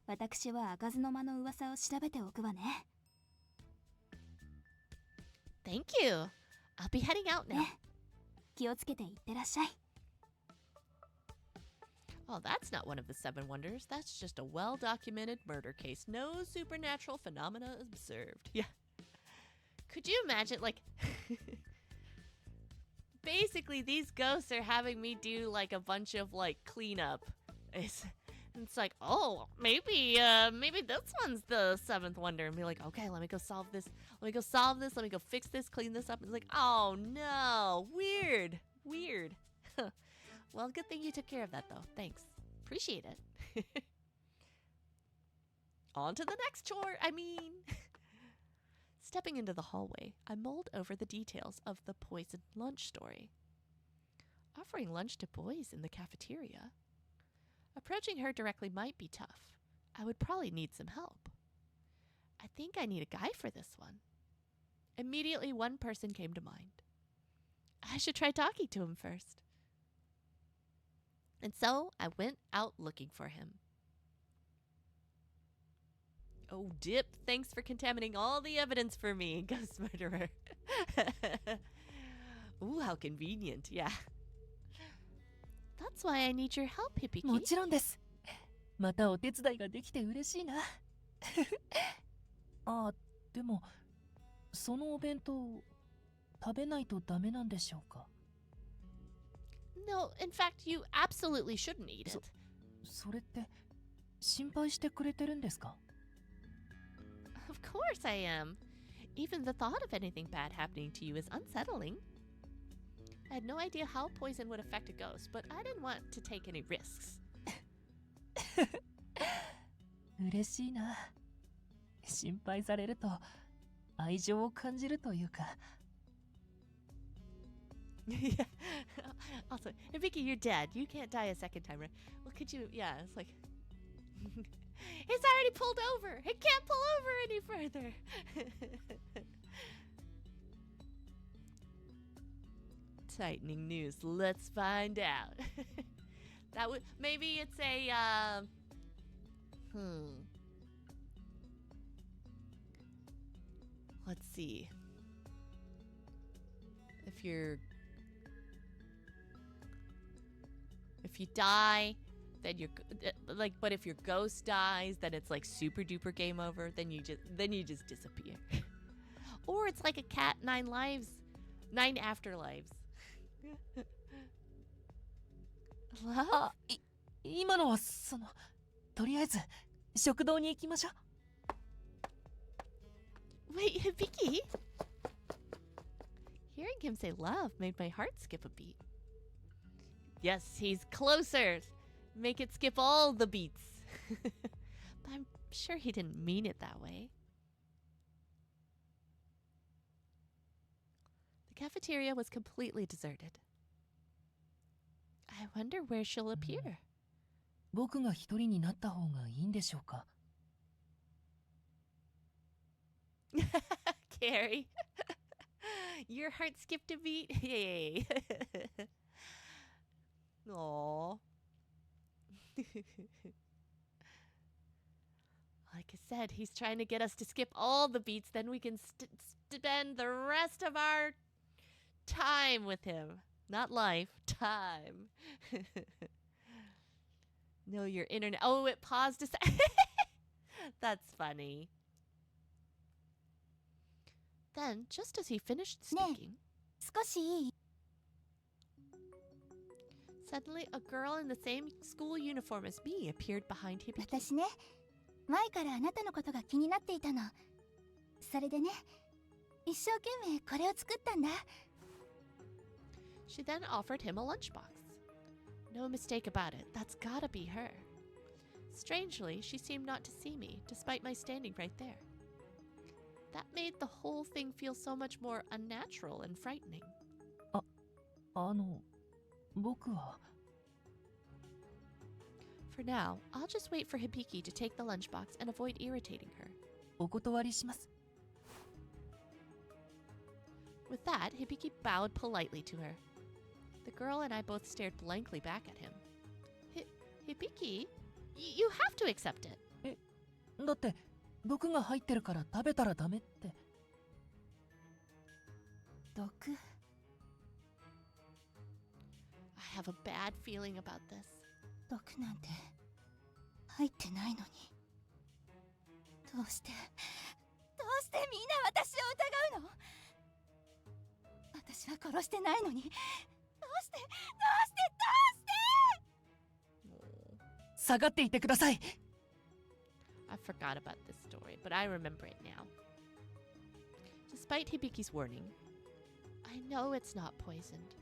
私は開かずの間の噂を調べておくわね。Thank you. I'll be heading out now. ね、気をつけていってらっしゃい。Oh, that's not one of the 7 wonders. That's just a well-documented murder case. No supernatural phenomena observed. Yeah. Could you imagine, like... Basically, these ghosts are having me do, like, a bunch of, like, cleanup. It's like, oh, maybe this one's the 7th wonder. And be like, okay, let me go solve this. Let me go fix this, clean this up. And it's like, oh, no. Weird. Well, good thing you took care of that, though. Thanks. Appreciate it. On to the next chore, Stepping into the hallway, I mulled over the details of the poisoned lunch story. Offering lunch to boys in the cafeteria. Approaching her directly might be tough. I would probably need some help. I think I need a guy for this one. Immediately, one person came to mind. I should try talking to him first. And so I went out looking for him. Oh, Dip, thanks for contaminating all the evidence for me, Ghost Murderer. Ooh, how convenient, yeah. That's why I need your help, Hibiki. もちろんです。またお手伝いができて嬉しいな。あ、でもそのお弁当食べないとダメなんでしょうか? No, in fact, you absolutely shouldn't eat it. それって心配してくれてるんですか? Of course I am. Even the thought of anything bad happening to you is unsettling. I had no idea how poison would affect a ghost, but I didn't want to take any risks. 嬉しいな。心配されると愛情を感じるというか。Yeah. Also, Hibiki, you're dead. You can't die a second time, right? Well, could you? Yeah, it's like... It's already pulled over. It can't pull over any further. Tightening news. Let's find out. That would... Maybe it's a... Let's see. If you die, then you're like, but if your ghost dies, then it's like super duper game over. Then you just disappear. Or it's like a cat, 9 lives, 9 afterlives. Love? あ、今のはとりあえず食堂に行きましょう。 Wait, Hibiki? Hearing him say love made my heart skip a beat. Yes, he's closer. Make it skip all the beats. But I'm sure he didn't mean it that way. The cafeteria was completely deserted. I wonder where she'll appear. 僕が一人になった方がいいんでしょうか? Carrie. Your heart skipped a beat? Yay. Aww. Like I said, he's trying to get us to skip all the beats, then we can spend the rest of our time with him. Not life, time. No, your internet. Oh, it paused a sec. That's funny. Then, just as he finished speaking, 少しいい? Suddenly, a girl in the same school uniform as me appeared behind Hibiki. 私ね、前からあなたのことが気になっていたの。それでね、一生懸命これを作ったんだ。 She then offered him a lunchbox. No mistake about it, that's gotta be her. Strangely, she seemed not to see me, despite my standing right there. That made the whole thing feel so much more unnatural and frightening. 僕は For now, I'll just wait for Hibiki to take the lunchbox and avoid irritating her. お断りします。 With that, Hibiki bowed politely to her. The girl and I both stared blankly back at him. Hibiki? You have to accept it. だって毒が入ってるから食べたらダメって。毒? I have a bad feeling about this. 毒なんて入ってないのに。どうしてみんな私を疑うの？私は殺してないのに。どうして？下がっていてください。 I forgot about this story, but I remember it now. Despite Hibiki's warning, I know it's not poisoned.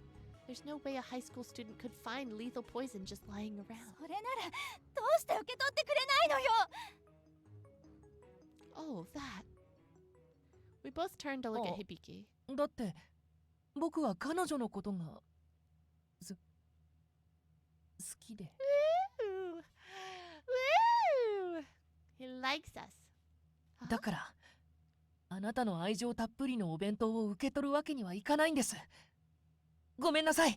There's no way a high school student could find lethal poison just lying around. それならどうして受け取ってくれないのよ。 Oh, that. We both turned to look at Hibiki. だって僕は彼女のことが好きで。 Woo! Woo! He likes us. だから、あなたの愛情たっぷりのお弁当を受け取るわけにはいかないんです。ごめんなさい。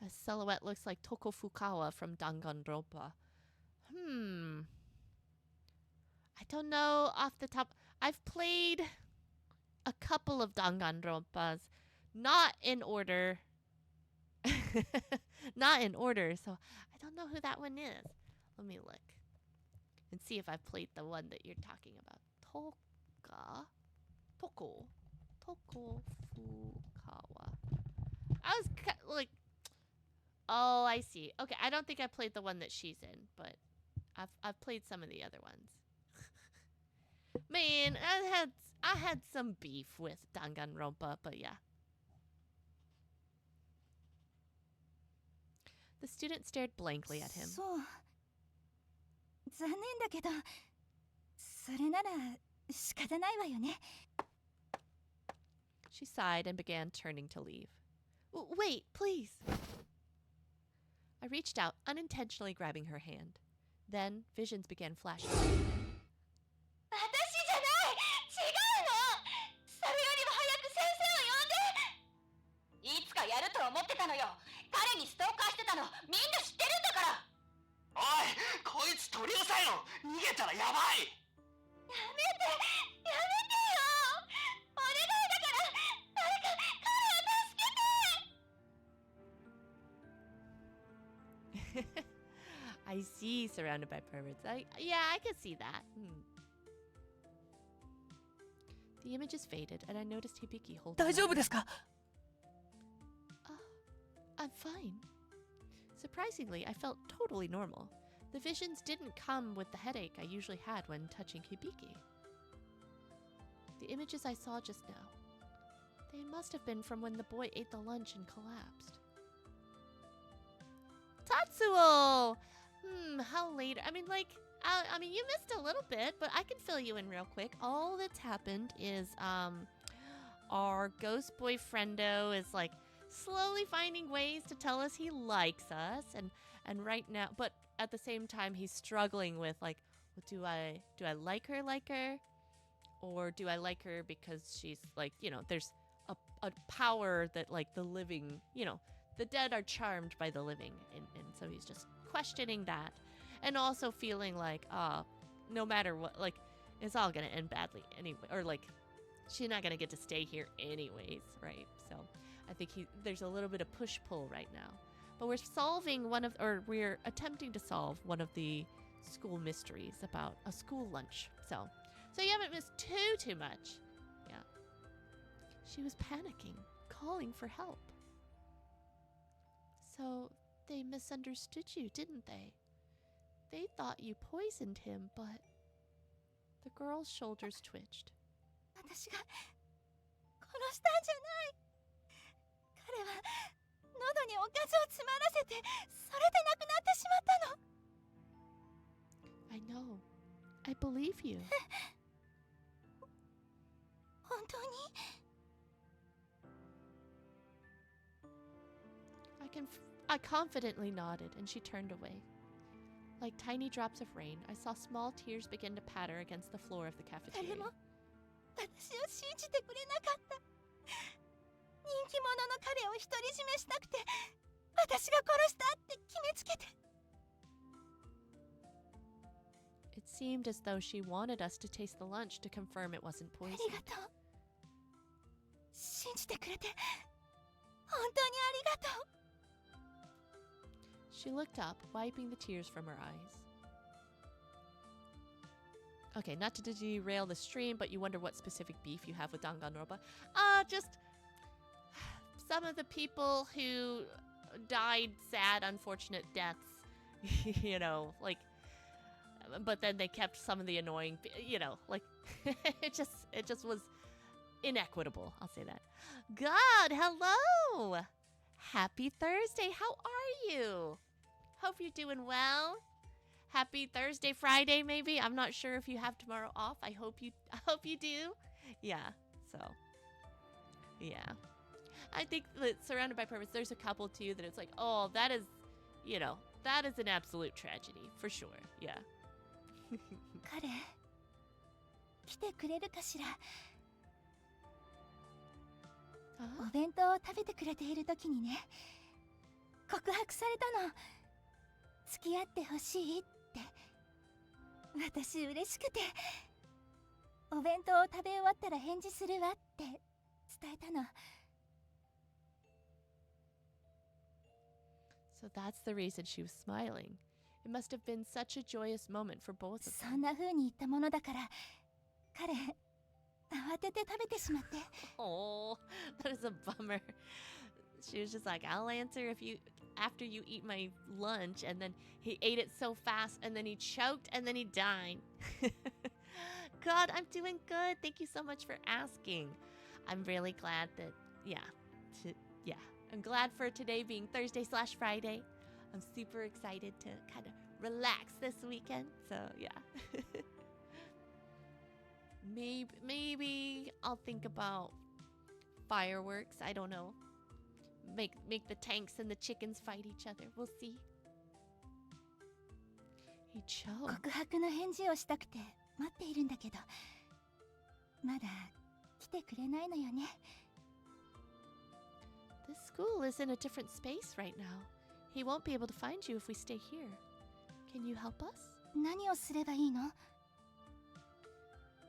That silhouette looks like Toko Fukawa from Danganronpa. I don't know off the top. I've played a couple of Danganronpas, not in order. Not in order, so I don't know who that one is. Let me look and see if I've played the one that you're talking about. Toko Fukawa. I was like, oh, I see. Okay, I don't think I played the one that she's in, but I've played some of the other ones. Man, I had some beef with Danganronpa, but yeah. The student stared blankly at him. そう。残念だけど、それなら仕方ないわよね。 She sighed and began turning to leave. Wait, please. I reached out, unintentionally grabbing her hand. Then visions began flashing. 私じゃない！違うの！それよりも早く先生を呼んで！いつかやると思ってたのよ！彼にストーカーしてたのみんな知ってるんだから！おい、こいつ取り押さえろ！逃げたらやばい！やめて！やめてよ！お願いだから誰か彼を助けて！ I see, surrounded by perverts. Yeah, I could see that. The images faded, and I noticed Hibiki holding. 大丈夫ですか？ I'm fine. Surprisingly, I felt totally normal. The visions didn't come with the headache I usually had when touching Hibiki. The images I saw just now, they must have been from when the boy ate the lunch and collapsed. Tatsuo! How later? I mean, you missed a little bit, but I can fill you in real quick. All that's happened is, our ghost boyfriendo is, like, slowly finding ways to tell us he likes us, and right now, but at the same time, he's struggling with, like, do I like her, or do I like her because she's, like, you know, there's a power that, like, the living, you know, the dead are charmed by the living, and so he's just questioning that, and also feeling like, no matter what, like, it's all gonna end badly anyway, or, like, she's not gonna get to stay here anyways, right? So I think there's a little bit of push-pull right now. But we're we're attempting to solve one of the school mysteries about a school lunch. So you haven't missed too much. Yeah. She was panicking, calling for help. So they misunderstood you, didn't they? They thought you poisoned him, but... The girl's shoulders twitched. 私が殺したんじゃない。彼は喉におかずを詰まらせてそれで亡くなってしまったの。I know. I believe you. 本当に？ I confidently nodded, and she turned away. Like tiny drops of rain, I saw small tears begin to patter against the floor of the 誰 cafeteria. も私を信じてくれなかった。人気者の彼を独り占めしたくて私が殺したって決めつけて。 It seemed as though she wanted us to taste the lunch to confirm it wasn't あり poisoned. がとう。信じてくれて本当にありがとう。 She looked up, wiping the tears from her eyes. Okay, not to derail the stream, but you wonder what specific beef you have with Danganronpa. Just some of the people who died sad, unfortunate deaths. You know, like, but then they kept some of the annoying, you know, like, it just was inequitable. I'll say that. God, hello! Happy Thursday. How are you? Hope you're doing well. Happy Thursday, Friday, maybe. I'm not sure if you have tomorrow off. I hope you do. Yeah. So, yeah. I think that Surrounded by Purpose, there's a couple too that it's like, oh, that is, that is an absolute tragedy for sure. Yeah. 彼来てくれるかしら。 Huh? お弁当を食べてくれている時にね、告白されたの。付き合ってほしいって。私嬉しくて、お弁当を食べ終わったら返事するわって伝えたの。 So that's the reason she was smiling. It must have been such a joyous moment for both of そ them. んな風に言ったものだから、彼慌てて食べてしまって。 Oh, that is a bummer. She was just like, I'll answer after you eat my lunch. And then he ate it so fast and then he choked and then he died. God, I'm doing good. Thank you so much for asking. I'm really glad that, I'm glad for today being Thursday/Friday. I'm super excited to kind of relax this weekend. So, yeah. Maybe I'll think about fireworks. I don't know. Make the tanks and the chickens fight each other. We'll see. He choked. 告白の返事をしたくて待っているんだけど、まだ来てくれないのよね。 This school is in a different space right now. He won't be able to find you if we stay here. Can you help us? 何をすればいいの？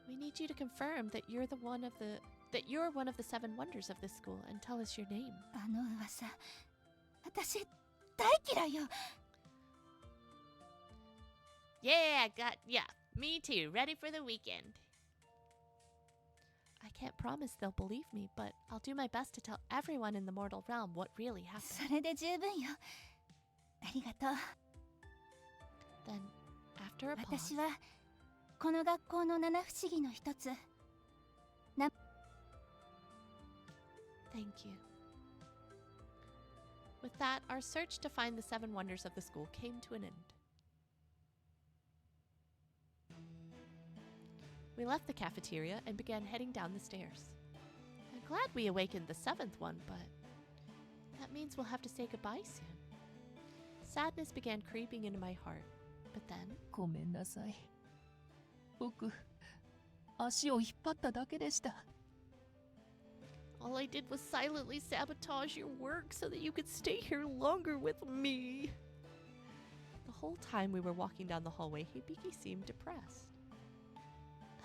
We need you to confirm that you're one of the 7 wonders of this school and tell us your name. あの噂、私大嫌いよ。 Yeah, me too. Ready for the weekend. I can't promise they'll believe me, but I'll do my best to tell everyone in the mortal realm what really そ happened. れで十分よ。ありがとう。 Then, after a pause, 私はこの学校の七不思議の一つ。 thank you. With that, our search to find the 7 wonders of the school came to an end. We left the cafeteria and began heading down the stairs. I'm glad we awakened the 7th one, but that means we'll have to say goodbye soon. Sadness began creeping into my heart, but then ごめんなさい。僕、足を引っ張っただけでした。 all I did was silently sabotage your work so that you could stay here longer with me. The whole time we were walking down the hallway, Hibiki seemed depressed.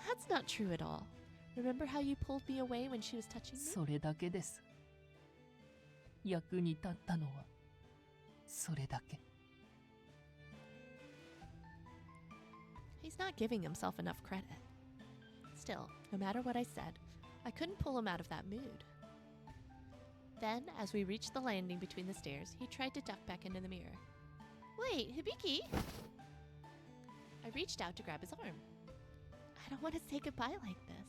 That's not true at all. Remember how you pulled me away when she was touching me? それだけです。役に立ったのは、それだけ。 He's not giving himself enough credit. Still, no matter what I said, I couldn't pull him out of that mood. Then, as we reached the landing between the stairs, he tried to duck back into the mirror. Wait, Hibiki! I reached out to grab his arm. I don't want to say goodbye like this.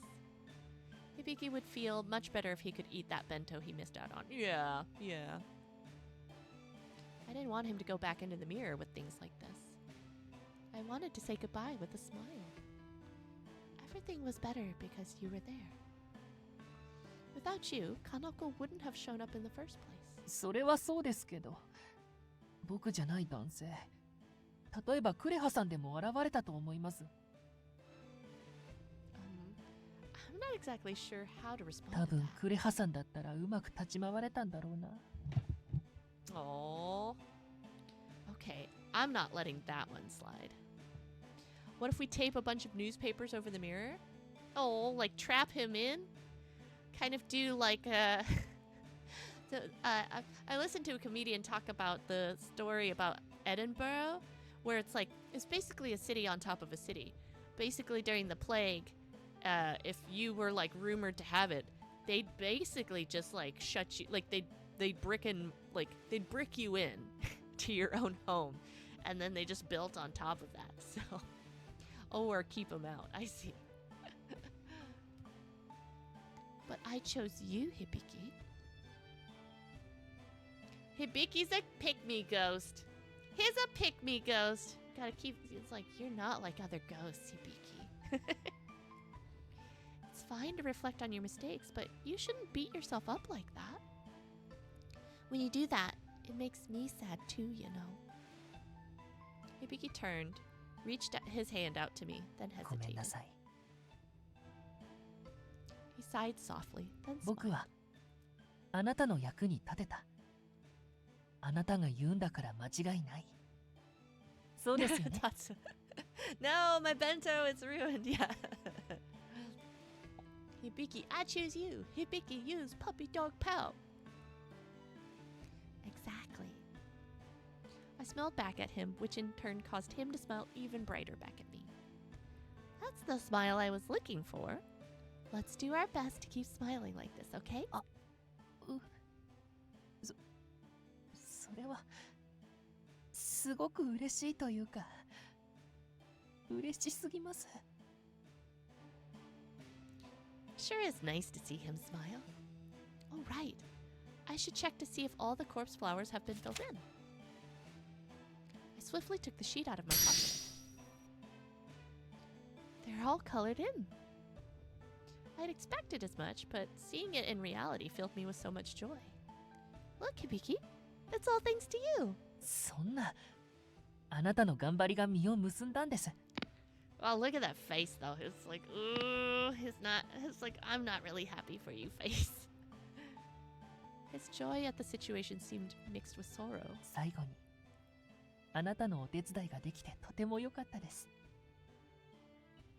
Hibiki would feel much better if he could eat that bento he missed out on. Yeah. I didn't want him to go back into the mirror with things like this. I wanted to say goodbye with a smile. Everything was better because you were there. Without you, Kanako wouldn't have shown up in the first place. それはそうですけど、僕じゃない男性。例えばクレハさんでも現れたと思います。I'm not exactly sure how to respond 多 to 分 that. クレハさんだったらうまく立ち回れたんだろうな。 Oh. Okay, I'm not letting that one slide. What if we tape a bunch of newspapers over the mirror? Oh, like trap him in? Kind of do like I listened to a comedian talk about the story about Edinburgh, where it's basically a city on top of a city. Basically, during the plague, if you were like rumored to have it, they'd basically just like shut you, like they'd brick you in to your own home, and then they just built on top of that. So, or keep them out. I see. But I chose you, Hibiki. Hibiki's a pick-me ghost. He's a pick-me ghost. Gotta keep, it's like, you're not like other ghosts, Hibiki. It's fine to reflect on your mistakes, but you shouldn't beat yourself up like that. When you do that, it makes me sad too, you know. Hibiki turned, reached his hand out to me, then ごめんな hesitated. さい。 He sighed softly, then 僕 smiled. はあなたの役に立てた。あなたが言うんだから間違いない。そうですよね。Tatsu. No, my bento is ruined. Yeah. Hibiki, I choose you. Hibiki, use puppy dog pout. Exactly. I smiled back at him, which in turn caused him to smile even brighter back at me. That's the smile I was looking for. Let's do our best to keep smiling like this, okay? それはすごく嬉しいというか、嬉しすぎます。 Sure is nice to see him smile. Oh, right. I should check to see if all the corpse flowers have been filled in. I swiftly took the sheet out of my pocket. They're all colored in. I'd expected as much, but seeing it in reality filled me with so much joy. Look, Hibiki. It's all thanks to you. そんな、あなたの頑張りが実を結んだんです。 Well, look at that face, though. It's like, ooh, it's like, I'm not really happy for you face. His joy at the situation seemed mixed with sorrow. 最後に、あなたのお手伝いができてとても良かったです。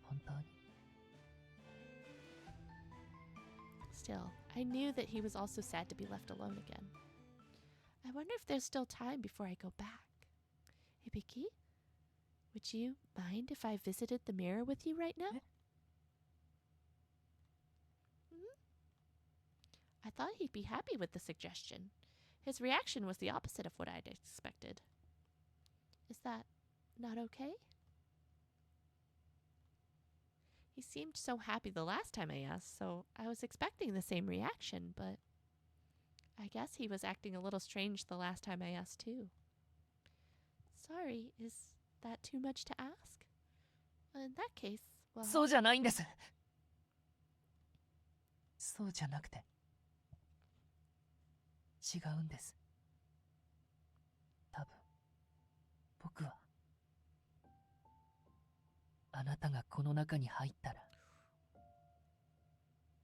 本当に。 Still, I knew that he was also sad to be left alone again. I wonder if there's still time before I go back. Hibiki, would you mind if I visited the mirror with you right now? I thought he'd be happy with the suggestion. His reaction was the opposite of what I'd expected. Is that not okay? He seemed so happy the last time I asked, so I was expecting the same reaction, but I guess he was acting a little strange the last time I asked too. Sorry, is that too much to ask? In that case, well... そうじゃないんです。そうじゃなくて、違うんです。多分、僕は、あなたがこの中に入ったら、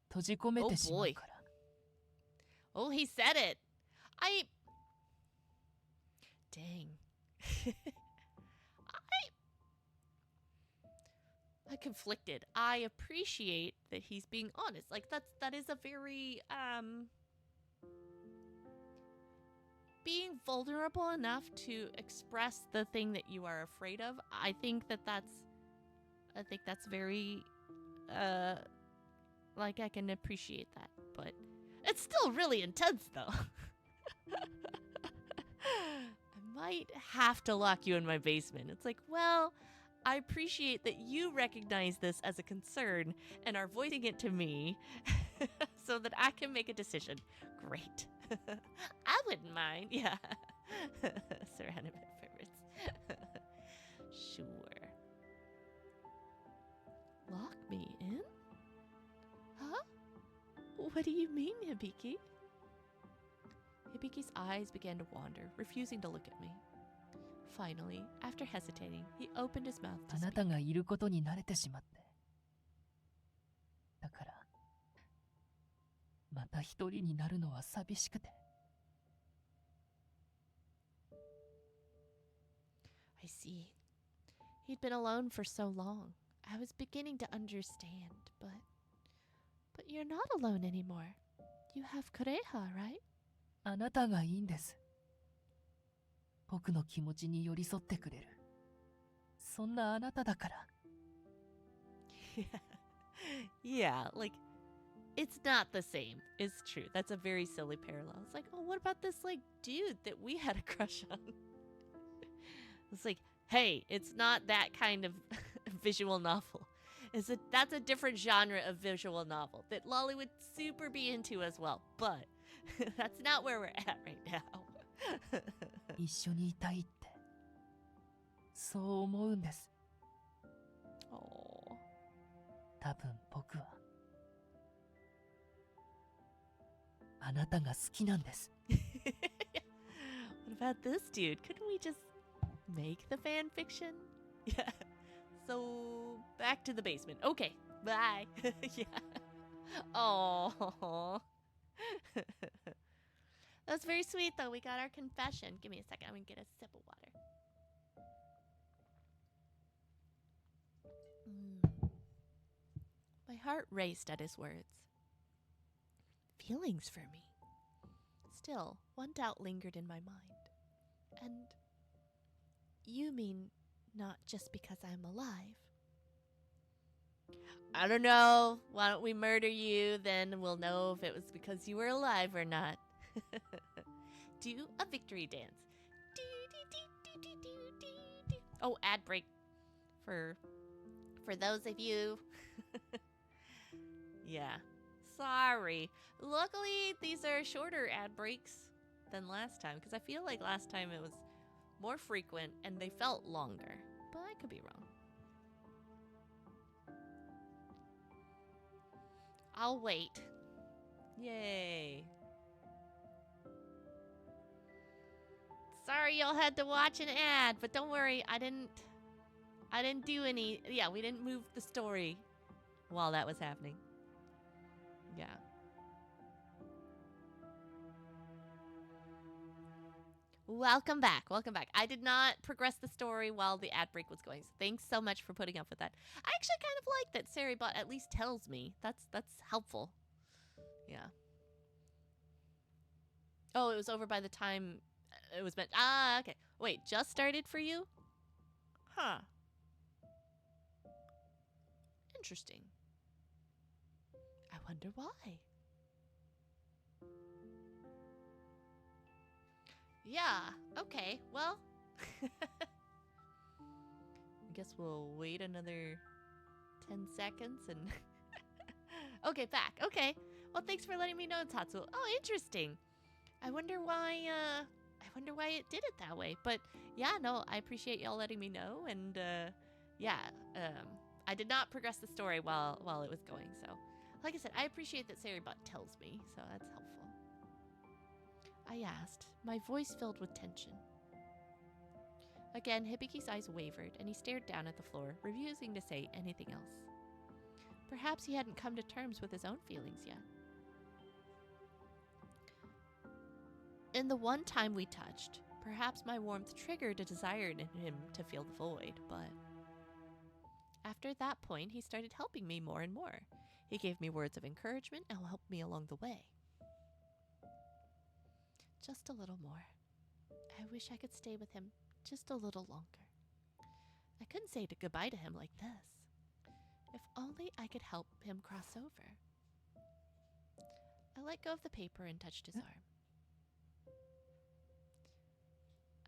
閉じ込めてしまうから。Oh, he said it! Dang. I'm conflicted. I appreciate that he's being honest. Like, that is a very, being vulnerable enough to express the thing that you are afraid of. I think that's very, like, I can appreciate that, but it's still really intense, though. I might have to lock you in my basement. It's like, well, I appreciate that you recognize this as a concern and are voicing it to me so that I can make a decision. Great. I wouldn't mind. Yeah. Surrounded by favorites. Sure. Lock me in? Huh? What do you mean, Hibiki? Hibiki's eyes began to wander, refusing to look at me. Finally, after hesitating, he opened his mouth to あな speak. たがいることに慣れてしまって。だから、また一人になるのは寂しくて。I see. He'd been alone for so long. I was beginning to understand, but you're not alone anymore. You have Kureha, right? あなたがいいんです。僕の気持ちに寄り添ってくれる。そんなあなただから。Yeah, like, it's not the same. It's true. That's a very silly parallel. It's like, oh, what about this, like, dude that we had a crush on? It's like, hey, it's not that kind of visual novel. That's a different genre of visual novel that Lolli would super be into as well. But that's not where we're at right now. 一緒にいたいって、そう思うんです。Oh. 多分僕は、あなたが好きなんです。about this dude? Couldn't we just make the fan fiction? Yeah. So back to the basement. Okay. Bye. Yeah. Oh. That's very sweet though. We got our confession. Give me a second. I'm gonna get a sip of water. My heart raced at his words. Feelings for me. Still, one doubt lingered in my mind. And you mean not just because I'm alive? I don't know. Why don't we murder you? Then we'll know if it was because you were alive or not. Do a victory dance. Oh, ad break for those of you. Yeah. Sorry. Luckily, these are shorter ad breaks than last time, because I feel like last time it was more frequent and they felt longer. But I could be wrong. I'll wait. Yay. Sorry y'all had to watch an ad, but don't worry, I didn't do any. Yeah, we didn't move the story while that was happening. Yeah. Welcome back. Welcome back. I did not progress the story while the ad break was going. So thanks so much for putting up with that. I actually kind of like that Saribot at least tells me. That's helpful. Yeah. Oh, it was over by the time it was meant. Ah, okay. Wait, just started for you? Huh. Interesting. I wonder why. Yeah, okay, well. I guess we'll wait another 10 seconds and... Okay, back. Okay. Well, thanks for letting me know, Tatsu. Oh, interesting. I wonder why it did it that way. But yeah, no, I appreciate y'all letting me know. And yeah, I did not progress the story while it was going. So, like I said, I appreciate that Saribot tells me. So that's helpful. I asked, my voice filled with tension. Again, Hibiki's eyes wavered, and he stared down at the floor, refusing to say anything else. Perhaps he hadn't come to terms with his own feelings yet. In the one time we touched, perhaps my warmth triggered a desire in him to feel the void, but... After that point, he started helping me more and more. He gave me words of encouragement and helped me along the way. Just a little more. I wish I could stay with him just a little longer. I couldn't say goodbye to him like this. If only I could help him cross over. I let go of the paper and touched his arm.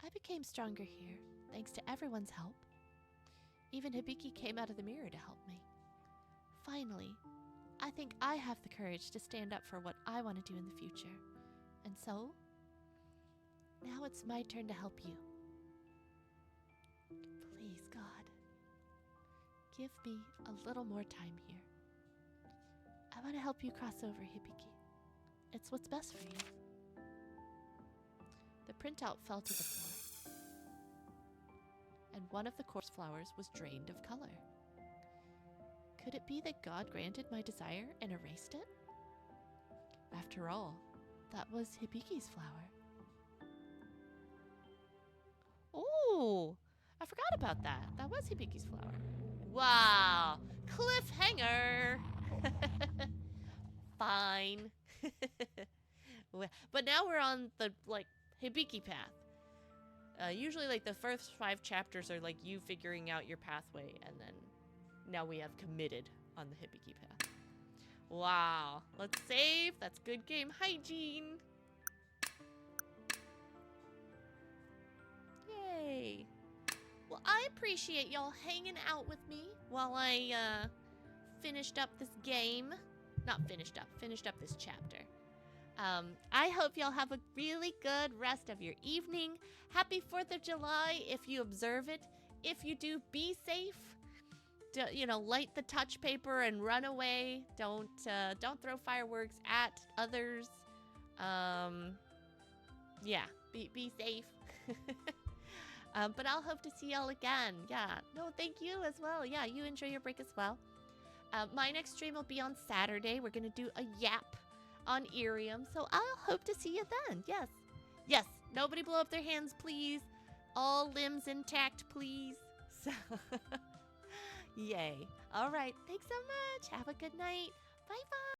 I became stronger here, thanks to everyone's help. Even Hibiki came out of the mirror to help me. Finally, I think I have the courage to stand up for what I want to do in the future. And so, now it's my turn to help you. Please, God, give me a little more time here. I want to help you cross over, Hibiki. It's what's best for you. The printout fell to the floor, and one of the corpse flowers was drained of color. Could it be that God granted my desire and erased it? After all, that was Hibiki's flower. Oh, I forgot about that. That was Hibiki's flower. Wow, cliffhanger. Fine. But now we're on the, Hibiki path. Usually, the first 5 chapters are, you figuring out your pathway, and then now we have committed on the Hibiki path. Wow. Let's save. That's good game hygiene. Yay. Well, I appreciate y'all hanging out with me while I, finished up this game. Not finished up. Finished up this chapter. I hope y'all have a really good rest of your evening. Happy 4th of July if you observe it. If you do, be safe. Light the touch paper and run away. Don't throw fireworks at others. Yeah, Be safe. But I'll hope to see y'all again. Yeah. No, thank you as well. Yeah, you enjoy your break as well. My next stream will be on Saturday. We're gonna do a yap on Iriam, so I'll hope to see you then. Yes. Yes. Nobody blow up their hands, please. All limbs intact, please. So, yay. All right. Thanks so much. Have a good night. Bye bye.